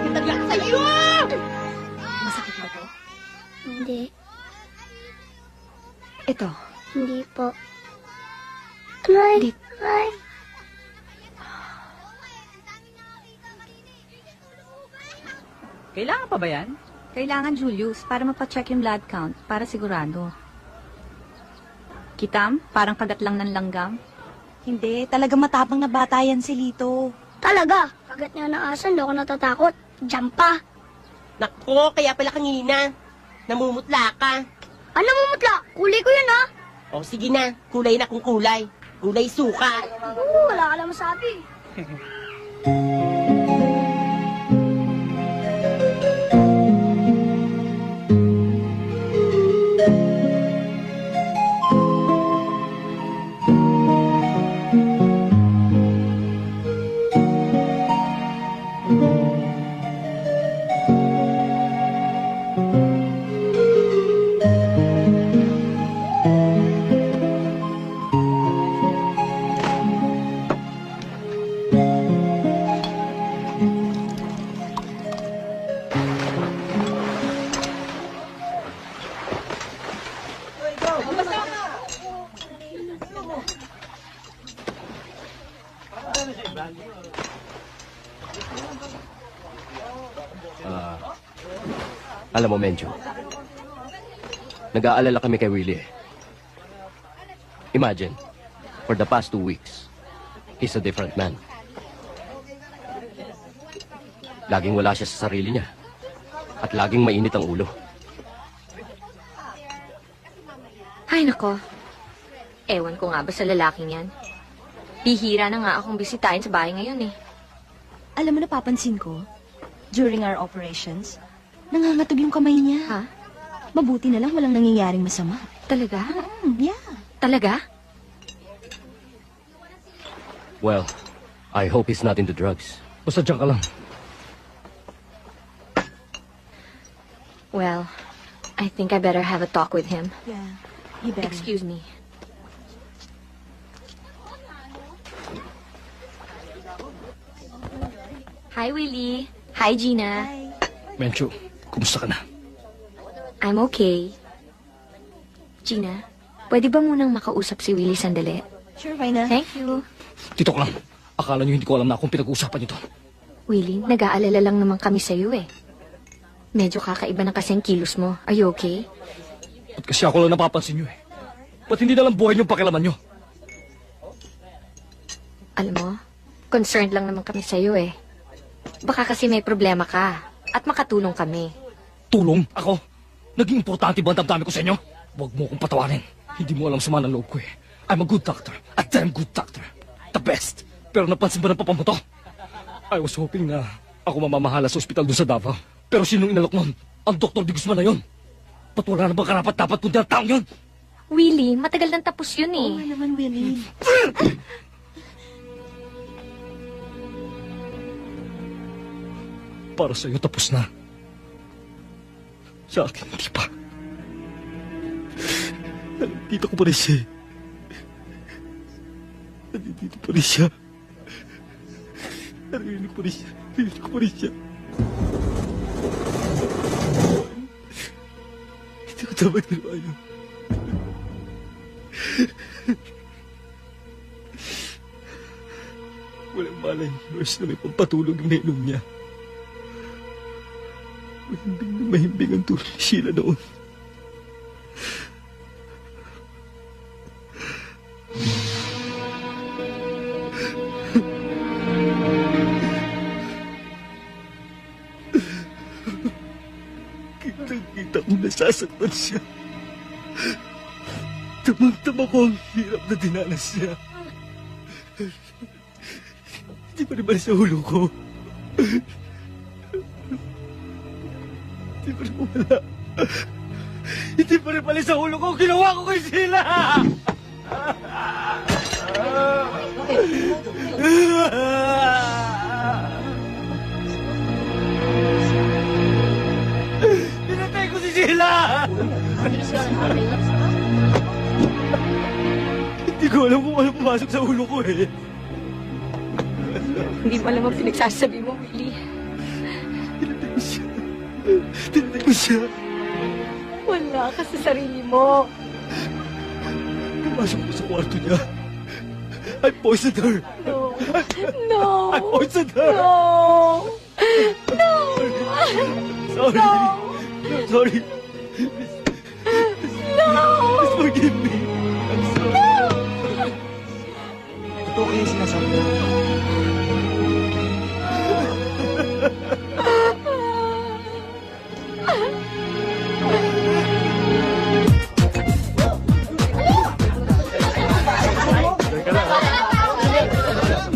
Nagtagyan sa iyo! Masakit ba to? Hindi. Ito. Hindi po. Aray! Aray! Kailangan pa ba yan? Kailangan, Julius, para mapacheck yung blood count, para sigurado. Kitam, parang kagat lang ng langgam. Hindi, talaga matapang na bata yan si Lito. Talaga? Kagat niya ng aso, hindi ako natatakot. Diyan pa. Naku, kaya pala kanina. Namumutla ka. Ano mamutla? Kulay ko yun, ha? O sige na, kulay na kung kulay. Kulay suka. Wala ka lang masabi. Alam mo, Mencho, nag-aalala kami kay Willie eh. Imagine, for the past 2 weeks, he's a different man. Laging wala siya sa sarili niya. At laging mainit ang ulo. Ay, nako. Ewan ko nga ba sa lalaking yan. Bihira na nga akong bisitahin sa bahay ngayon eh. Alam mo, napapansin ko, during our operations, nangangatog yung kamay niya. Ha? Mabuti na lang walang nangyayaring masama. Talaga? Yeah. Talaga? Well, I hope he's not into drugs. Basta dyan ka lang. Well, I think I better have a talk with him. Yeah, you better. Excuse me. Hi, Willie. Hi, Gina. Mencho, kumusta ka na? I'm okay. Gina, pwede ba munang makausap si Willie sandali? Sure, fine na. Thank you. Tito ka lang. Akala niyo hindi ko alam na akong pinag-uusapan nito. Willie, nag-aalala lang naman kami sa'yo eh. Medyo kakaiba na kasi ang kilos mo. Are you okay? At kasi ako lang napapansin niyo eh. Ba't hindi nalang buhay niyong pakialaman niyo? Alam mo, concerned lang naman kami sa'yo eh. Baka kasi may problema ka at makatulong kami. Tulong? Ako? Naging importante ba ang damdamin ko sa inyo? Huwag mo akong patawarin. Hindi mo alam sama ng loob ko eh. I'm a good doctor. A damn good doctor. The best. Pero napansin ba ng papa mo to? I was hoping na ako mamamahala sa ospital doon sa Davao. Pero sinong inalok nun? Ang Dr. De Guzman na yun. Ba't wala na bang karapat-dapat punta ang taong yun? Willie, matagal nang tapos yun eh. Oo naman, Willie. Para sa'yo tapos na. Sa akin, hindi pa. Nandito ko pa rin siya. Nandito pa rin siya. Narinig ko rin siya. Narinig ko rin siya. Hindi ko dapat ginawa yun. Walang malay yung nurse na may pampatulog yung nainom niya. Mahimbing na mahimbing ang tulog ni Sheila noon. Kitang-kita kong nasasaktan siya. Tamang-tama ko ang hirap na dinanas niya. Hindi pa naman sa ulo ko. Hindi pa rin wala. Hindi pa rin pala sa ulo ko. Ginawa ko kay Sheila! Pinatay ko si Sheila! Hindi ko alam kung ano pumasok sa ulo ko eh. Hindi mo alam ang pinagsasabi mo, Willie. Pinatay ko siya. Pinatay ko siya. Wala ka sa sarili mo. Pumasok ko sa kwarto niya. I poisoned her. No. No. I poisoned her. No. No. Sorry. No. Sorry. No. Please forgive me. I'm sorry. No. Ito kayo sinasabi ko.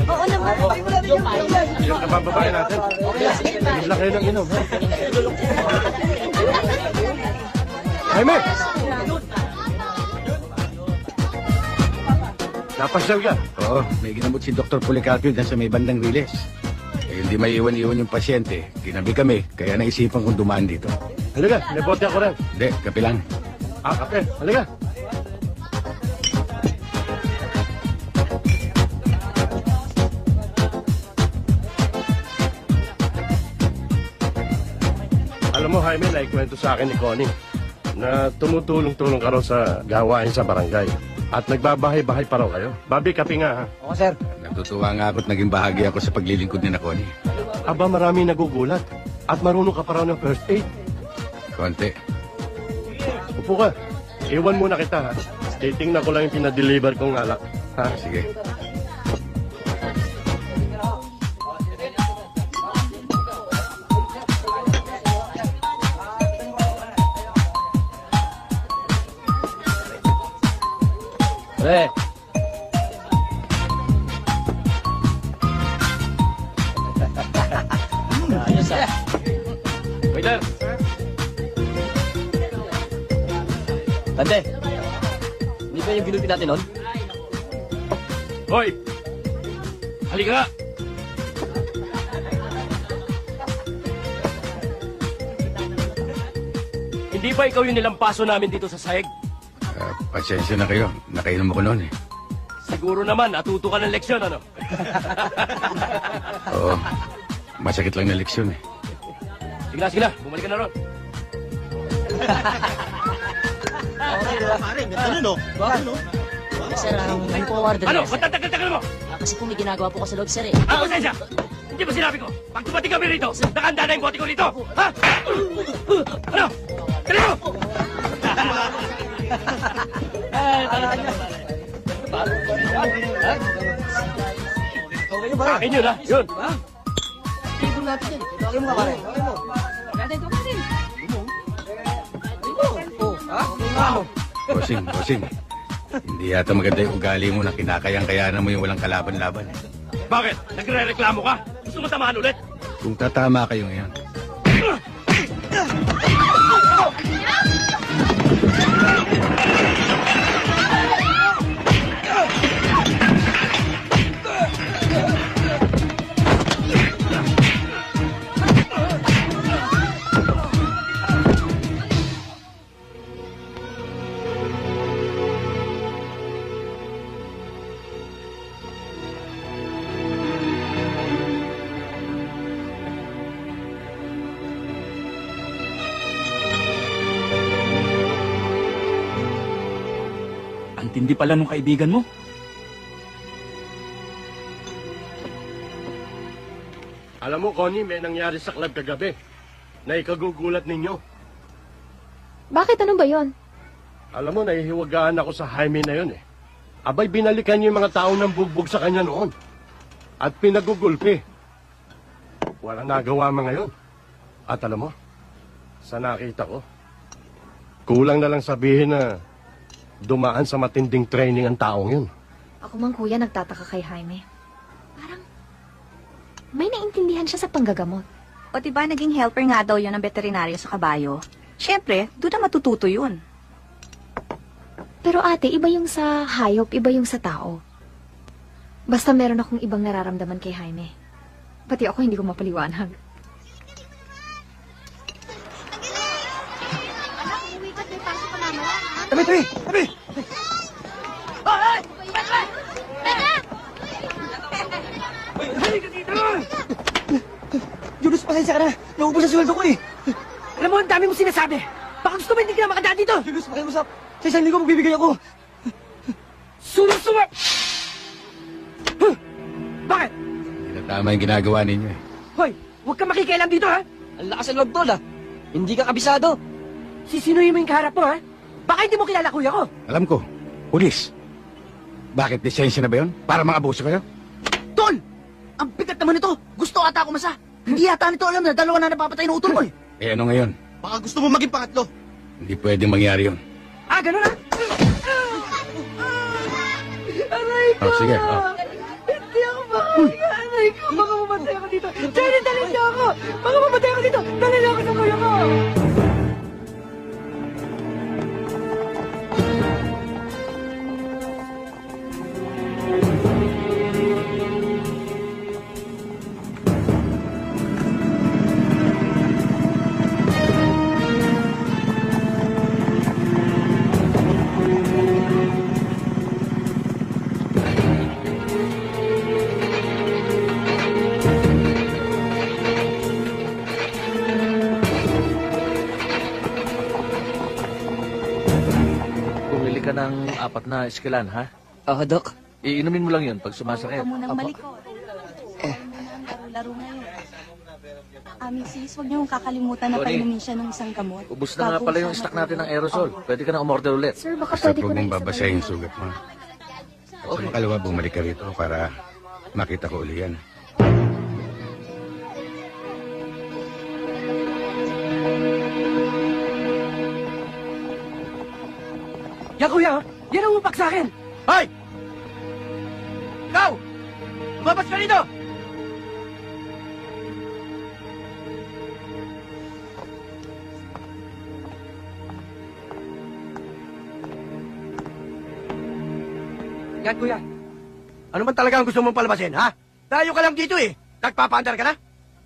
Oo naman. Yung kababae natin. Bigla kayo ng inom, ha? Jaime! Napasyal ka? Oo, may ginamot si Dr. Policarpio dyan sa may bandang Riles. Eh, hindi may iwan-iwan yung pasyente. Ginabi kami, kaya naisipan kong dumaan dito. Halika, may bote ako rin. Hindi, kape lang. Ah, kape. Halika. Alam mo, Jaime, naikwento sa akin ni Connie na tumutulong-tulong ka raw sa gawain sa barangay. At nagbabahay-bahay pa raw kayo. Babi, kape nga, ha? Oo, sir. Natutuwa nga ako at naging bahagi ako sa paglilingkod ni Connie. Aba, marami nagugulat. At marunong ka pa raw ng first aid. Konti. Upo ka. Iwan muna kita, ha? Titingnan ko lang yung pinadeliver kong alak. Ha? Sige. isa. Waiter! Tante, hindi ba yung ginutin natin nun? Hoy! Halika! Hindi ba ikaw yung nilampaso namin dito sa sahig? Pasensya na kayo. Nakainom ako noon eh. Siguro naman, natuto ka ng leksyon, ano? Oo. Masakit lang na leksyon eh. Sige na. Bumalik ka na ron. Pare, ganda nun, no? Ano? Sir, ngayon po awarded Ano? na, sir. Ba't tagal-tagal mo? Kasi po may ginagawa po ko sa loob, sir, eh. Pasensya! Hindi ba sinabi ko? Pag dumating kami rito, nakahanda na yung bote ko rito! Ha? Ano? Dali mo! Akin yun, ha? Yun! Table natin yan. Okay mo ka, pare. Okay mo. Bossing. Hindi yata maganda yung ugali mo na kinakayang-kayanan mo yung walang kalaban-laban. Bakit? Nagre-reklamo ka? Gusto mo tamaan ulit? Kung tatama kayo ngayon, Hindi pala nung kaibigan mo. Alam mo, Connie, may nangyari sa club kagabi na ikagugulat ninyo. Bakit? Ano ba yon? Alam mo, nahihiwagaan ako sa Jaime na yun eh. Abay, binalikan niyo yung mga tao ng bugbog sa kanya noon. At pinagugulpi. Walang nagawa mga ngayon. At alam mo, sa nakita ko, kulang na lang sabihin na dumaan sa matinding training ang taong yun. Ako man, kuya, nagtataka kay Jaime. Parang may naintindihan siya sa panggagamot. O diba naging helper nga daw yun ng veterinaryo sa kabayo? Siyempre, doon na matututo yun. Pero ate, iba yung sa hayop, iba yung sa tao. Basta meron akong ibang nararamdaman kay Jaime. Pati ako hindi ko mapaliwanag. Tabi! Ay! Julius, pasensya ka na. Naubos ang sweldo ko eh. Alam mo, ang dami mong sinasabi. Baka gusto mo hindi ka na makadaan dito. Julius, makiusap. Sa isang linggo magbibigay ako. Sunod-sunod! Bakit? hindi na tama yung ginagawa ninyo eh. Hoy, huwag kang makikialam dito, ha? Ang lakas ng loob, tol, ha? Hindi ka kabisado. Sisinuhin mo yung kaharap mo, ha? Baka hindi mo kilala kuya ko. Alam ko, pulis. Bakit lisensya na ba yun? Para mga abuso kayo? Tol! Ang bigat naman ito. Gusto ata ako masa. Hindi yata nito alam na dalawa na napapatay ng utol ko eh. Eh ano ngayon? Baka gusto mo maging pangatlo. Hindi pwedeng mangyari yun. Ah, ganun ha? Aray ko! Oh, sige. Oh. Hindi ako makahiga. Aray ko, baka mamatay ako dito. Jerry, dali niyo ako! Baka mamatay ako dito. Dali niyo ako sa kuya ko! Bumili ka ng 4 na eskelan, ha? Oo, Dok. Iinumin mo lang yun pag sumasakit. Huwag ka munang malikot. Laro-laro ngayon. Mrs., huwag niyo kakalimutan na Tony. painumin siya ng isang gamot. Ubus na nga pala yung stock natin ng aerosol. Pwede ka na umorder ulit. Sir, baka Basta pwede ko huwag na mong babasahin yung sugat mo. Sa makalawa, bumalik ka rito para makita ko uli yan. Yan kuya, oh. Yan ang upak sa akin. Hoy! Ikaw! Lumabas ka dito! Yan, kuya. Ano man talaga ang gusto mong palabasin, ha? Tayo ka lang dito eh. Nagpapaandar ka na?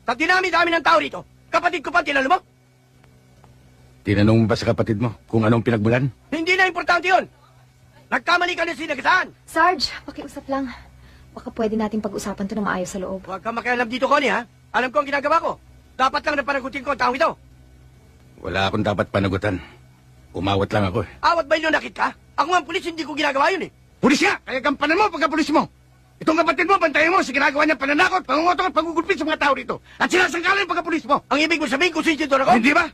Sa dinami-dami ng tao rito, kapatid ko pa tinalo mo? Tinanong mo ba sa kapatid mo kung anong pinagmulan? Hindi na importante yun. Nagkamali ka na sinagasaan. Sarge, pakiusap lang. Baka pwede nating pag-usapan to na maayos sa loob. Huwag kang makialam dito, Connie, ha? Alam ko ang ginagawa ko. Dapat lang napanagutin ko ang tao ito. Wala akong dapat panagutan. Umawat lang ako eh. Awat ba yun nakit ka? Ako nga ang pulis, hindi ko ginagawa yun eh. Pulis ka! Kaya gampanan mo pagka-pulis mo! Itong kapatid mo, bantayan mo sa ginagawa niya pananakot, pangungutong at pangugulpit sa mga tao rito. At sinasangkalan yung pagka-pulis mo! Ang ibig mo sabihin kung sinsidor ako? Hindi ba?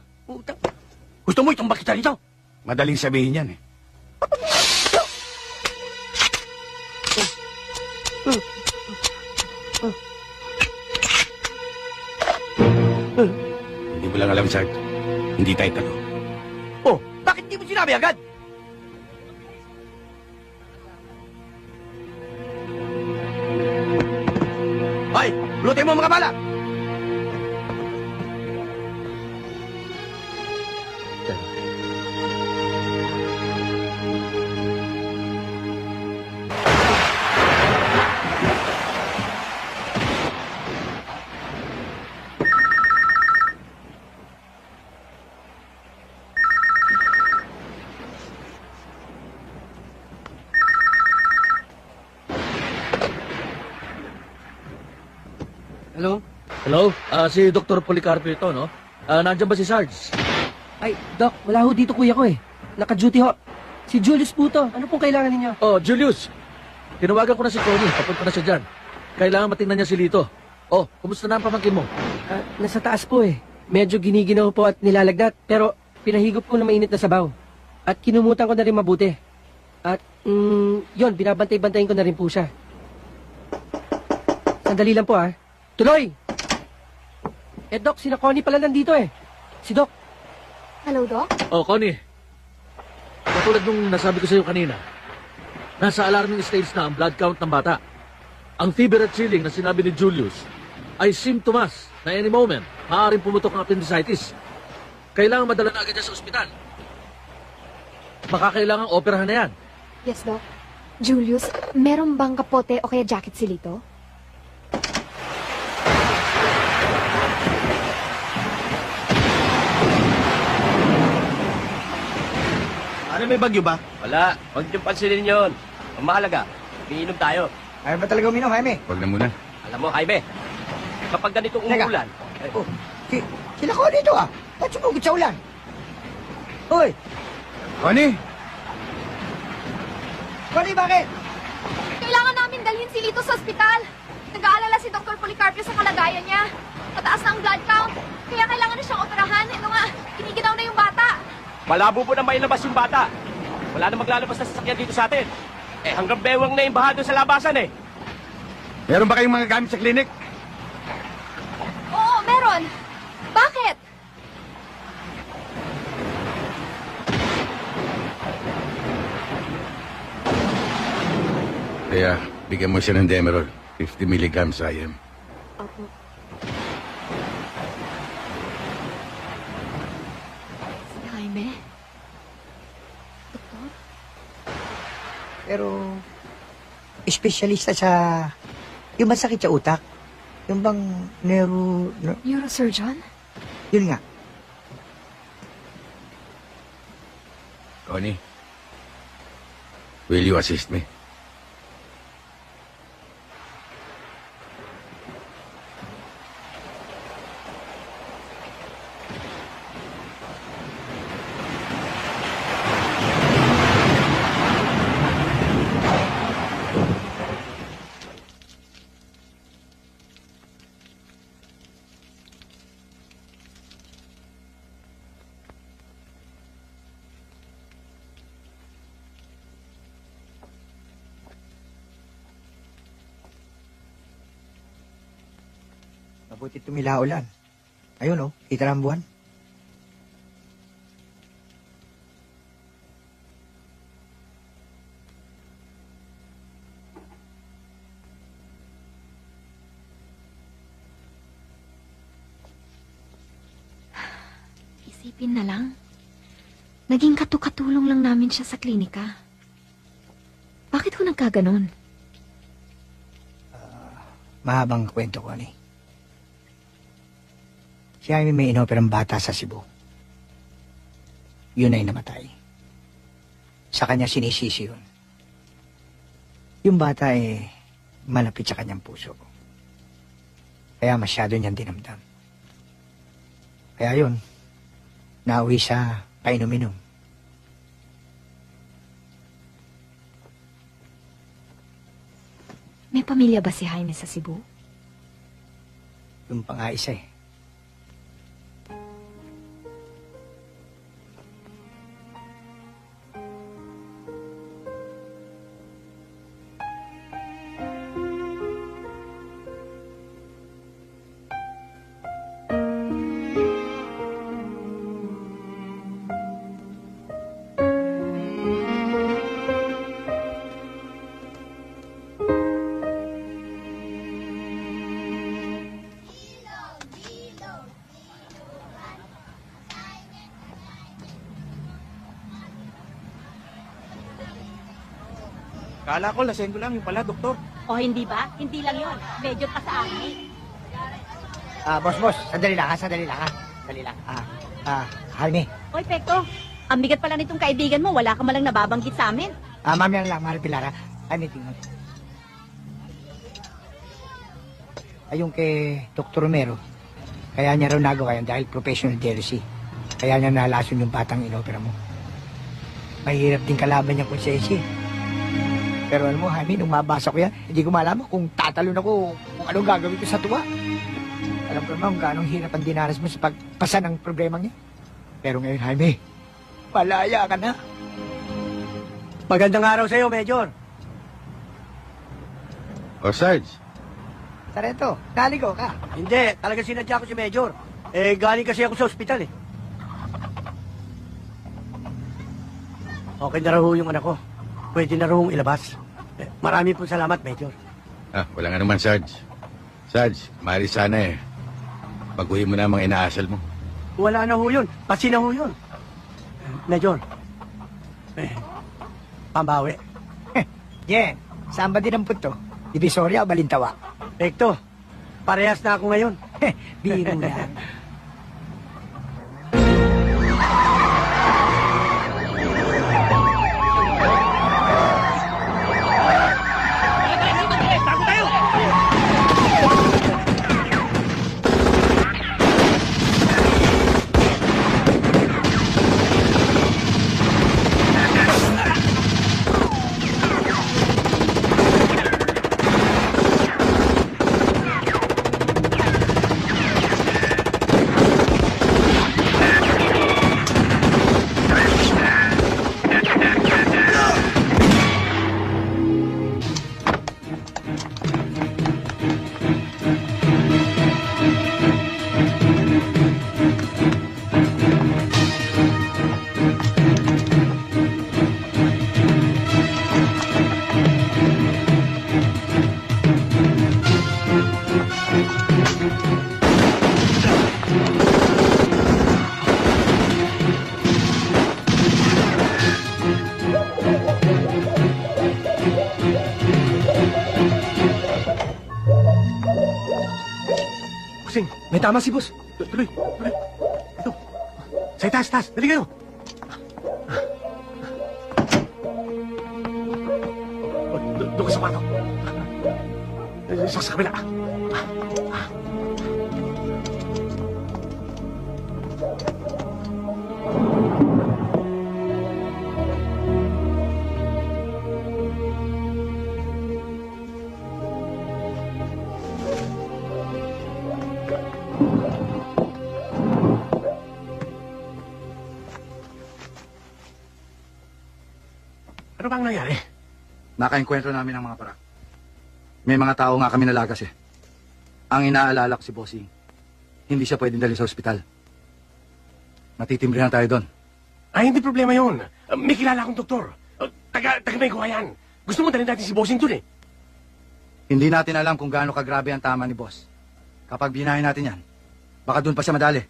Gusto mo itong bakita rito? Madaling sabihin yan eh. Hindi mo lang alam, Sarge. Hindi tayo talo. Oh, bakit hindi mo sinabi agad? Hoy, lutin mo mga bala! Hello? Hello? Si Dr. Policarpio ito, no? Nandiyan ba si Sarge? Ay, Doc, wala ho dito kuya ko eh. Naka-duty ho. Si Julius po to. Ano pong kailangan ninyo? Oh, Julius. Tinawagan ko na si Connie. Papunta na siya dyan. Kailangan matingnan niya si Lito. Oh, kumusta na ang pamangkin mo? Nasa taas po eh. Medyo giniginaw po at nilalagnat. Pero pinahigop ko na mainit na sabaw. At kinumutan ko na rin mabuti. At, yun, binabantay-bantayin ko na rin po siya. Sandali lang po ah. Tuloy! Eh, Doc, sina Connie pala nandito eh. Si Doc. Hello, Doc? Oh, Connie. Katulad nung nasabi ko sa iyo kanina, nasa alarming stage na ang blood count ng bata. Ang fever at chilling na sinabi ni Julius ay symptoms na any moment maaaring pumutok ang appendicitis. Kailangan madala na agad niya sa ospital. Baka kailangan operahan na yan. Yes, Doc. Julius, meron bang kapote o kaya jacket si Lito? Ano, may bagyo ba? Wala. Huwag niyong pansinin yun. Ang mahalaga, umiinom tayo. Ayaw ba talaga uminom, Jaime? Huwag na muna. Alam mo, Jaime, kapag ganitong umuulan... Sila ko dito ah. Ba't sumugit sa ulan? Hoy! Connie! Connie, bakit? Kailangan namin dalhin si Lito sa ospital. Nag-aalala si Dr. Policarpio sa kalagayan niya. Mataas na ang blood count. Kaya kailangan na siyang operahan. Ito nga, kiniginaw na yung bata. Malabo po na mailabas yung bata. Wala na maglalabas na sasakyan dito sa atin. Eh, hanggang bewang na yung baha doon sa labasan eh. Meron ba kayong mga gamit sa klinik? Oo, meron. Bakit? Kaya, bigyan mo siya ng Demerol. 50 milligrams IM. Opo. Si Jaime? Doktor? Pero, espesyalista sa... Yung masakit sa utak. Yung bang Neurosurgeon? Yun nga. Connie, will you assist me? Mabuti tumila ulan. Ayun oh, kita ng buwan. Isipin na lang. Naging katukatulong lang namin siya sa klinika. Bakit ho nagkaganon? Mahabang kwento ko, ani. Si Jaime may inoperang bata sa Cebu. Yun ay namatay. Sa kanya sinisisi yun. Yung bata ay malapit sa kanyang puso. Kaya masyado niyang dinamdam. Kaya yun, nauwi sa painom-inom. May pamilya ba si Jaime sa Cebu? Yung pa nga isa eh. Kala ko, laseng ko lang yung pala, doktor. O hindi ba? Hindi lang yon. Medyo pa sa akin. Boss, sandali lang ha. Sandali lang. Jaime. Oy, Pekto. Ang bigat pala nitong kaibigan mo. Wala ka malang nababanggit sa amin. Mamaya lang, Mahal Pilar ha. Ay, meeting mo. Ayun kay Dr. Romero. Kaya niya raw nagawa yan dahil professional jealousy. Kaya niya nalason yung batang inopera mo. Mahirap din kalaban niya konsensya. Pero alam mo, Jaime, nung mabasa ko yan, hindi ko malaman kung tatalon ako kung anong gagawin ko sa tuwa. Alam ko naman kung gaano hirap ang dinaras mo sa pagpasa ng problema niya. Pero ngayon, Jaime, malaya ka na. Magandang araw sa iyo, Major. O, Sarge. Tareto, naligaw ka. Hindi, talaga sinadya ko si Major. Galing kasi ako sa ospital eh. Okay na raw yung anak ko. Pwede na raw ilabas. Marami pong salamat, Major. Wala nga naman, Sarge. Sarge, maaari sana eh. Baguhin mo na ang mga inaasal mo. Wala na ho yun. Pasi na ho yun. Major. Pambawi. Jen, saan ba din ang punto? Divisoria o Balintawa? Pekto, parehas na ako ngayon. Biro yan. May tama si boss. Tuloy. Ito. Sa itaas. Dali kayo. Doon ka sa kwarto. Sa kabila. Ano bang nangyari? Nakaenkwentro namin ang mga para. May mga tao nga kami nalagas eh. Ang inaalala ko si Bossing, hindi siya pwedeng dali sa ospital. Matitimbre na tayo doon. Ay, hindi problema yun. May kilala akong doktor. Taga may yan. Gusto mo dalhin natin si Bossing dun eh. Hindi natin alam kung gaano kagrabe ang tama ni Boss. Kapag binahin natin yan, baka doon pa siya madali.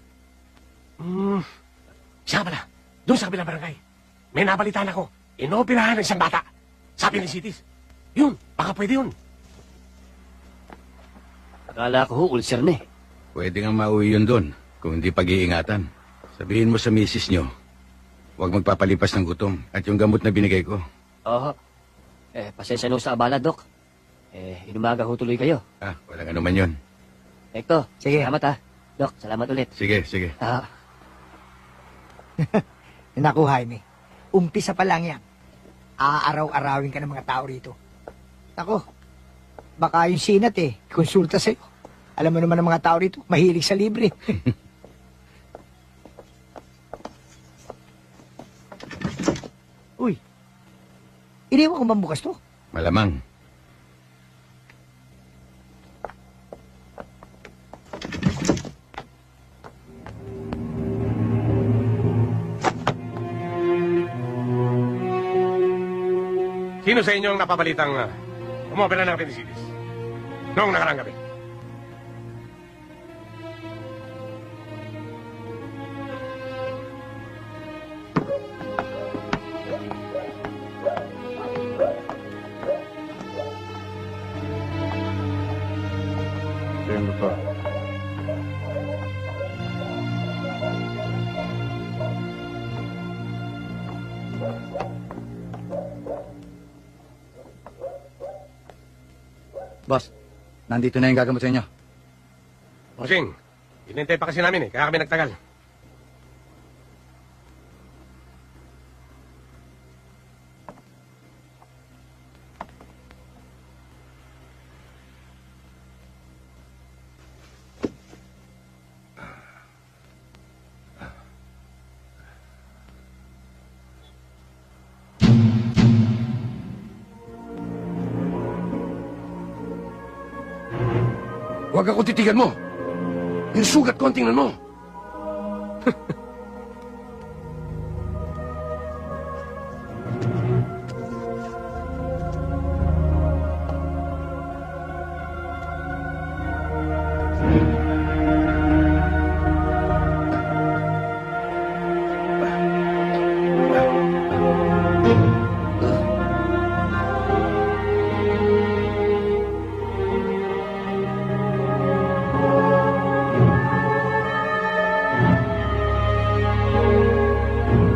Siya pala, doon sa kabilang barangay. May nabalitaan ako. Inoperahan ng isang bata. Sabi ni Cities. Yun, baka pwede yun. Akala ko ulcer na eh. Pwede nga mauwi yun doon, kung hindi pag-iingatan. Sabihin mo sa misis nyo, huwag magpapalipas ng gutom at yung gamot na binigay ko. Oo. Pasensya na sa abala, Dok. Inumaga ho tuloy kayo. Walang ano man yun. Ekto, sige. Salamat ha. Dok, salamat ulit. Sige. Naku, Jaime. Umpisa pa lang yan. Aaraw-arawin ka ng mga tao rito. Ako, baka yung sinat konsulta sa'yo. Alam mo naman ng mga tao rito, mahilig sa libre. Uy, iniwan ko ba bukas to? Malamang. Sino sa inyo ang napabalitang umopera ng appendicitis? Noong nakarang gabi. Yan, doktor. Boss, nandito na yung gagamot sa inyo. Bossing, inintay pa kasi namin kaya kami nagtagal. Huwag ako titigan mo. Yung sugat ko ang tingnan mo.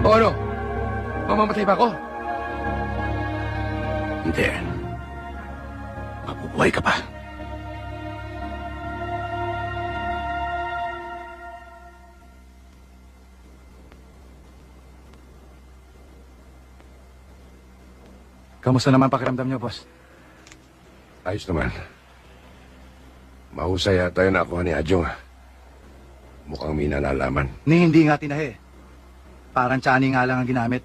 O ano? Mamamatay ba ako? Hindi. Mabubuhay ka pa. Kamusta naman pakiramdam niyo, boss? Ayos naman. Mahusay yata yung nakuha ni Adjong. Mukhang may nalalaman. Ni hindi nga tinahi. Parang tsani nga lang ang ginamit.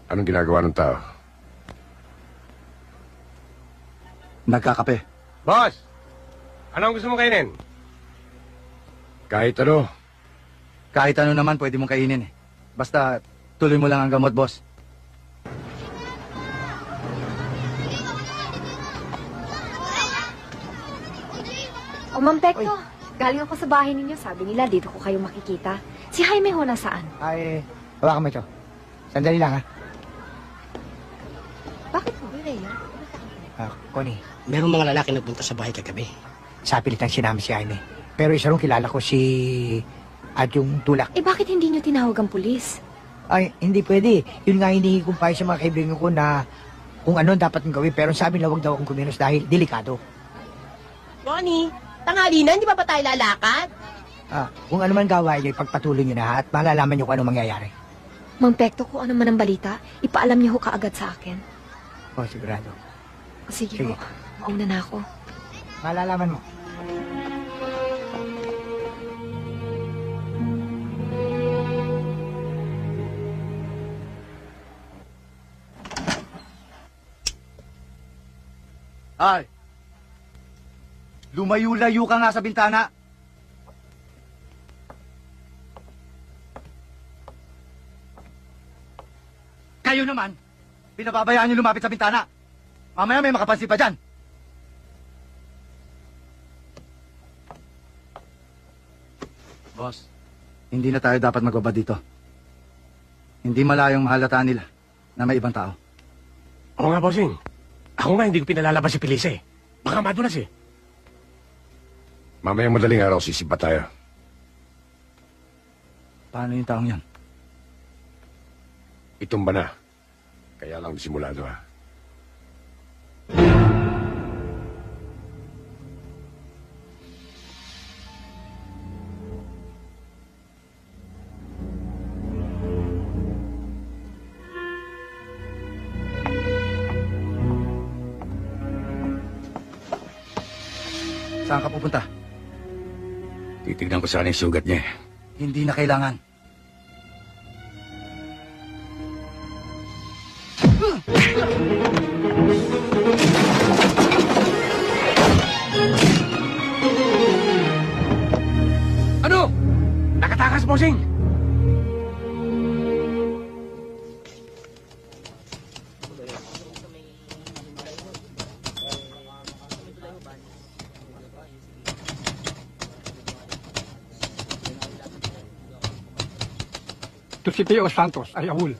Anong ginagawa ng tao? Nagkakape. Boss! Anong gusto mong kainin? Kahit ano. Kahit ano naman pwede mong kainin. Basta tuloy mo lang ang gamot, boss. O, Ma'am Pekto, galing ako sa bahay ninyo. Sabi nila, dito ko kayo makikita. Si Jaime ho nasaan? Ay, hawakan mo ito. Sandali lang, ha? Bakit po? Connie. Merong mga lalaki nagpunta sa bahay kagabi. Sa pilitang sinama si Jaime. Pero isa rin kilala ko si Adjong Tulak. Eh, bakit hindi nyo tinawag ang pulis? Ay, hindi pwede. Yun nga hinihingi kong payo sa mga kaibigan ko na kung ano dapat kong gawin. Pero sabi na huwag daw akong kumilos dahil delikado. Bonnie, tanghali na, hindi pa tayo lalakad? Kung ano man gawain niyo, ipagpatuloy niyo na at malalaman niyo kung ano mangyayari. Mang Pekto, kung ano man ang balita, ipaalam niyo ho kaagad sa akin. Sigurado. Sige ho, mauna na ako. Malalaman mo. Ay! Lumayo-layo ka nga sa bintana. Kayo naman, pinababayaan niyo lumapit sa bintana. Mamaya may makapansin pa dyan. Boss, Hindi na tayo dapat magbaba dito. Hindi malayong mahalataan nila na may ibang tao. Oo nga, bossing. Ako nga hindi ko pinalalabas si Felice. Baka madulas eh. Mamayang madaling araw, sisiba tayo. Paano yung taong yan? Itumba na. Kaya lang disimulado ha. Saan ka pupunta? Titignan ko sana yung sugat niya. Hindi na kailangan. Ano? Nakatakas, bossing! To si Teo Santos ay ahul.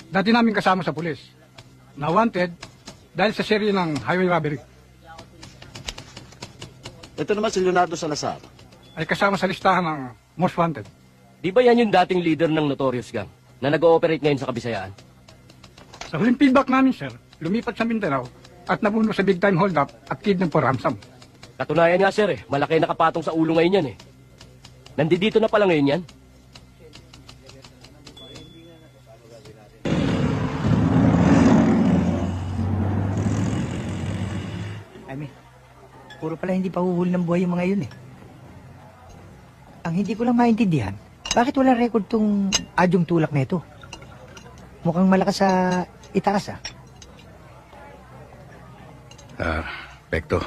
Dati namin kasama sa pulis. Na wanted dahil sa serye ng highway robbery. Ito naman si Leonardo Salazar. Ay kasama sa listahan ng most wanted. Di ba yan yung dating leader ng Notorious Gang na nag-ooperate ngayon sa Kabisayaan? Sa huling feedback namin, sir, lumipat sa Mindanao at nabuno sa big time hold up at kidnap for ransom. Katunayan nga, sir, malaki nakapatong sa ulo ngayon yan eh. Nandito na pala ngayon yan. Puro pala hindi pa huhuli ng buhay yung mga yun eh. Ang hindi ko lang maintindihan, bakit wala record tong adyong tulak na ito? Mukhang malakas sa itaas Pekto.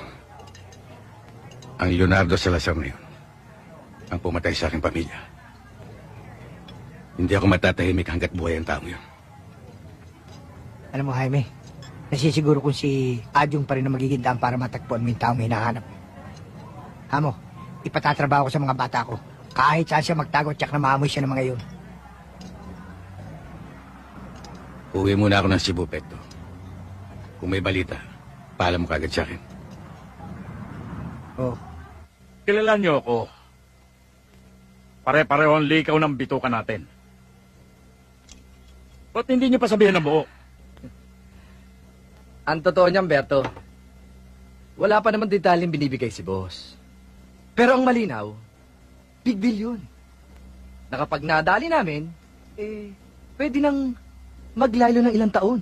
Ang Leonardo Salazar na yun, ang pumatay sa aking pamilya. Hindi ako matatahimik hanggat buhay ang taong yun. Alam mo, Jaime, nasisiguro kung si Adyong pa rin na magiging daan para matagpuan mo yung taong hinahanap. Hamo, ipatatrabaho ko sa mga bata ko. Kahit saan siya magtago, tsak na maamoy siya ng mga yun. Uwi muna ako ng Cebu, Pekto. Kung may balita, paalam mo kagad sa akin. Oh. Kilala niyo ako. Pare-pareho ang likaw ng bituka natin. Ba't hindi niyo pa sabihin ng buo? Ang totoo niyan, Berto, wala pa naman detalyeng binibigay si boss. Pero ang malinaw, big deal yun. Na kapag nadali namin, pwede nang maglalo ng ilang taon.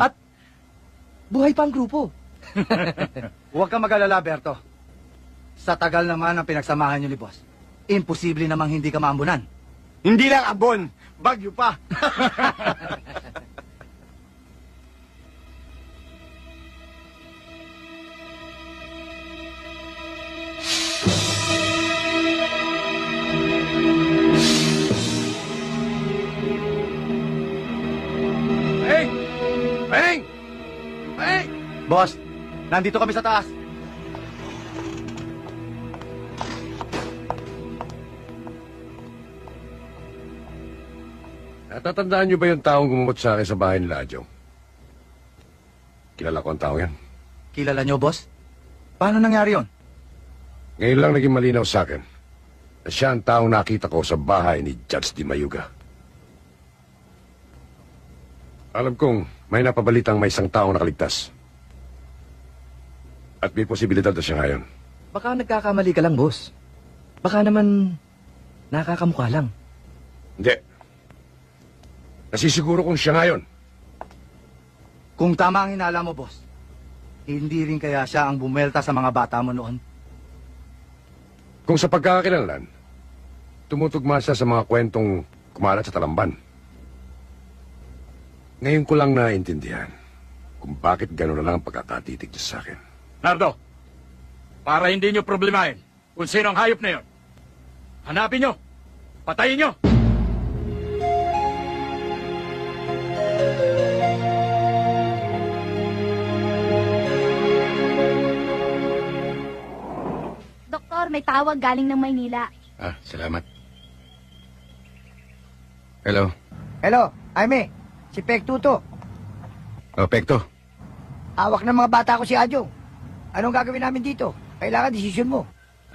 At buhay pa ang grupo. Huwag kang mag-alala, Berto. Sa tagal naman ang pinagsamahan niyo ni boss, imposible namang hindi ka maambunan. Hindi lang ambon, bagyo pa. Boss, nandito kami sa taas. Natatandaan niyo ba yung taong gumamot sa akin sa bahay ni Ladyong? Kilala ko ang tao yan. Kilala niyo, boss? Paano nangyari yon? Ngayon lang naging malinaw sa akin na siya ang taong nakita ko sa bahay ni Judge Di Mayuga. Alam kong may napabalitang may isang taong nakaligtas. At may posibilidad na siya ngayon. Baka nagkakamali ka lang, boss. Baka naman nakakamukha lang. Hindi. Nasisiguro kong siya ngayon. Kung tama ang hinala mo, boss, hindi rin kaya siya ang bumelta sa mga bata mo noon? Kung sa pagkakakilanlan, tumutugma siya sa mga kwentong kumalat sa Talamban. Ngayon ko lang naintindihan kung bakit gano'n na lang ang pagkakatitig niya sa akin. Nardo, para hindi nyo problemahin kung sino ang hayop na yon, hanapin nyo, patayin nyo. Doktor, may tawag galing ng Maynila. Salamat. Hello. Hello, Jaime. Si Pekto to. O, Pekto. Hawak ng mga bata ko si Adjong. Anong gagawin namin dito? Kailangan desisyon mo.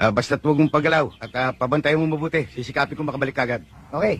Basta't huwag mong paggalaw at pabantayan mo mabuti. Sisikapin ko makabalik kagad. Okay.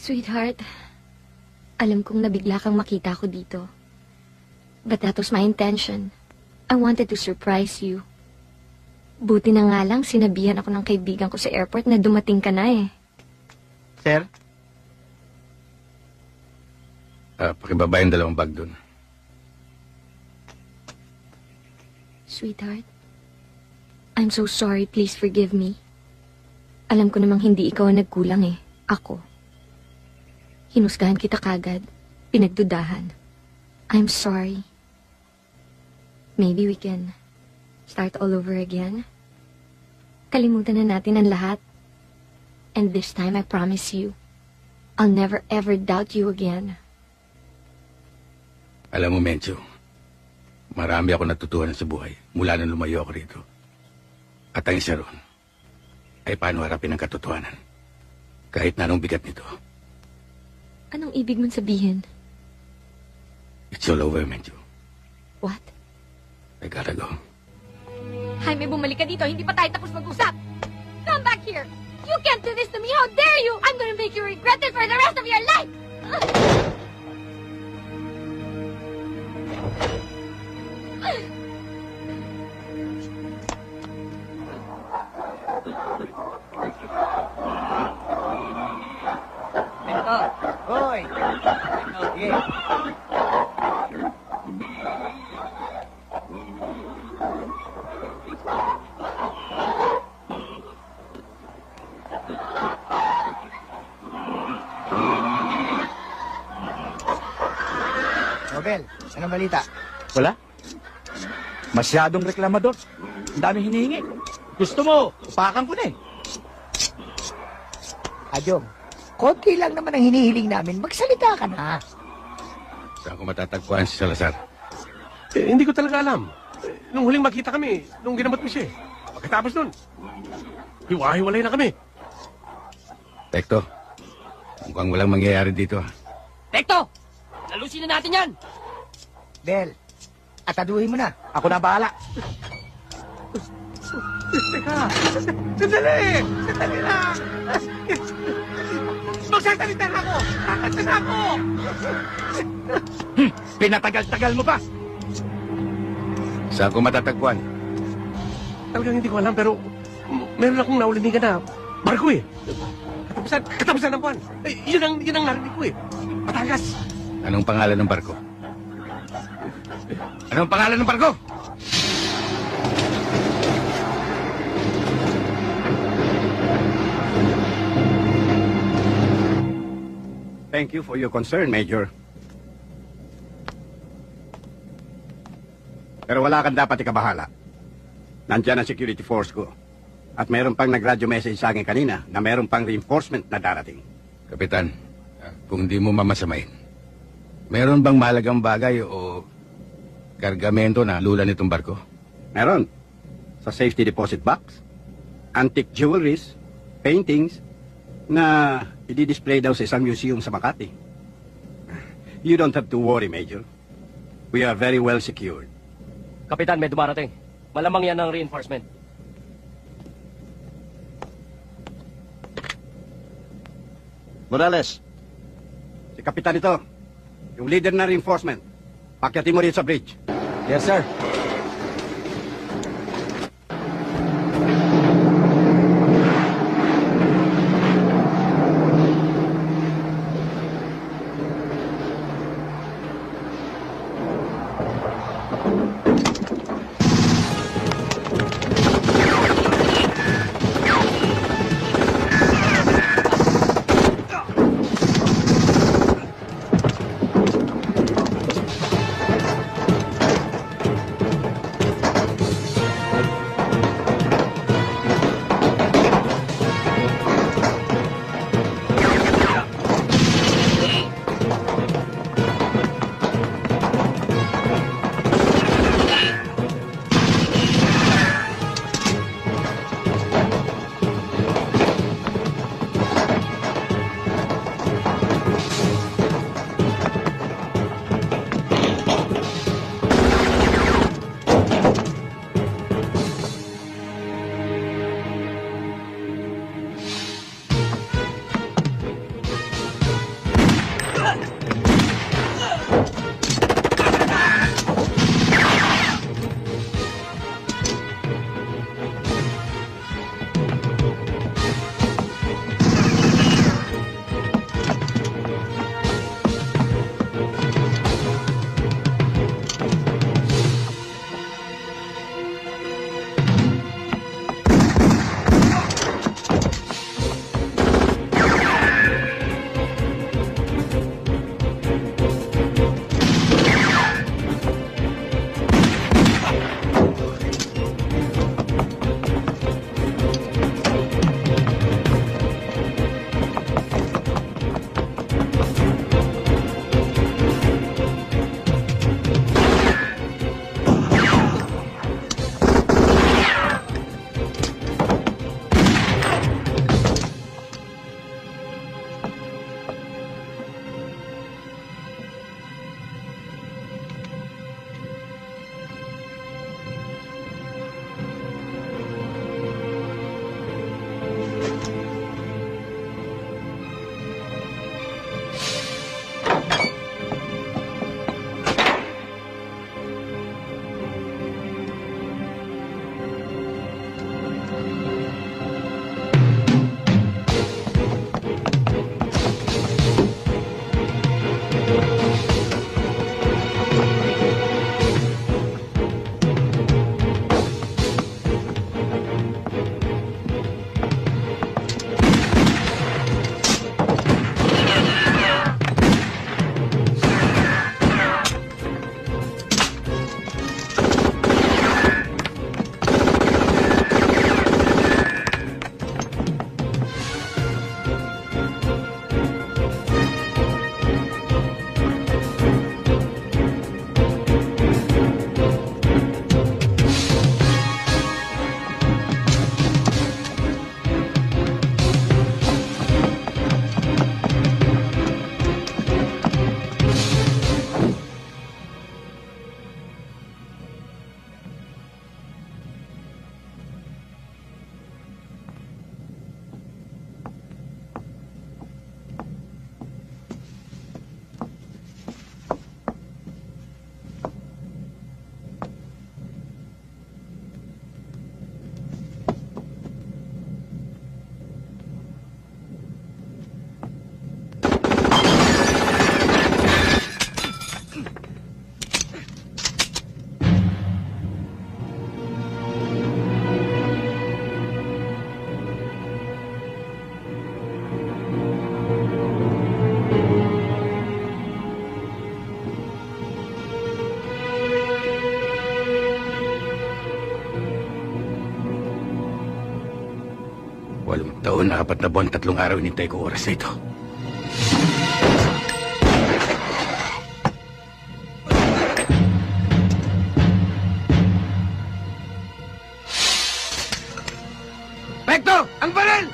Sweetheart, alam kong nabigla kang makita ko dito. But that was my intention. I wanted to surprise you. Buti na nga lang sinabihan ako ng kaibigan ko sa airport na dumating ka na eh. Sir? Pakibaba yung 2 bag dun. Sweetheart, I'm so sorry. Please forgive me. Alam ko namang hindi ikaw ang nagkulang eh. Ako. Hinusgahan kita kagad. Pinagdudahan. I'm sorry. Maybe we can start all over again. Kalimutan na natin ang lahat. And this time I promise you, I'll never ever doubt you again. Alam mo, Mencho, marami ako natutunan sa buhay mula nang lumayo ako rito. At ang isa ron ay paano harapin ang katotohanan. Kahit na anong bigat nito. Anong ibig mong sabihin? It's all over, Mencho. What? I gotta go. Jaime, bumalik ka dito. Hindi pa tayo tapos mag-usap. Come back here. You can't do this to me. How dare you? I'm gonna make you regret it for the rest of your life. Hoy! Sige. Nobel, anong balita? Wala. Masyadong reklamador. Ang daming hinihingi. Gusto mo, upakan ko na eh. Adjong, konti lang naman ang hinihiling namin. Magsalita ka na. Saan ko matatagpuan si Salazar? Hindi ko talaga alam. Nung huling makita kami, nung ginamot mo siya. Pagkatapos nun, hiwa-hiwalay na kami. Tekto, mukhang walang mangyayari dito. Tekto! Lalusin na natin yan! Bel, ataduhin mo na. Ako na bahala. Teka, sandali! Sandali lang! Magsasalita na ako! Kakanta na ako! Pinatagal-tagal mo pa! Saan ko matatagpuan? Talagang hindi ko alam, pero meron akong naulinigan na barko eh. Katapusan ng buwan. Yun ang narinig ko eh. Batangas. Anong pangalan ng barko? Anong pangalan ng barko? Thank you for your concern, Major. Pero wala kang dapat ikabahala. Nandiyan ang security force ko. At mayroon pang nag-radio message sa akin kanina na mayroon pang reinforcement na darating. Kapitan, kung di mo mamasamain, meron bang mahalagang bagay o kargamento na lula nitong barko? Meron. Sa safety deposit box, antique jewelries, paintings, na i-display daw sa isang museum sa Makati. You don't have to worry, Major. We are very well secured. Kapitan, may dumarating. Malamang yan ang reinforcement. Morales. Si Kapitan ito. Yung leader na reinforcement. Pakyatin mo rin sa bridge. Yes, sir. 8 taon na 4 na buwan, 3 araw inintay ko oras na ito. Pekto! Ang baril!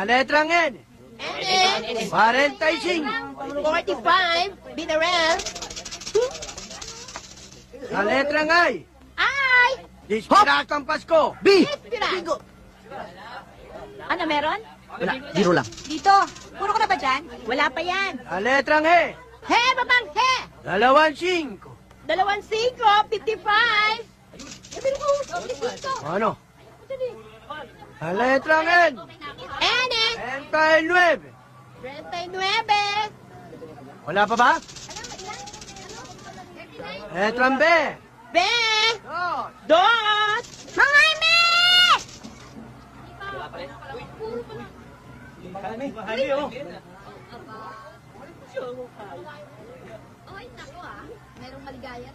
Letrang N. 45. 45. Binarel. Sa letrang I. Ay! Dispiratang Pasko. B. Bingo. Ano meron? Wala, biro lang. Dito. Puro ko na ba dyan? Wala pa yan. Sa letrang E. He, babang he. 25. 25, 55. Sabi ko, 55. Ano? Sa letrang N. N. 39. 39. Wala pa ba? Letrang B. B. Dos. Mga ime! Oy, nako merong maligaya.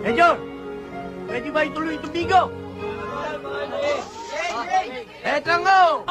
Major, pwede ba ituloy itong bigo? Letrang O.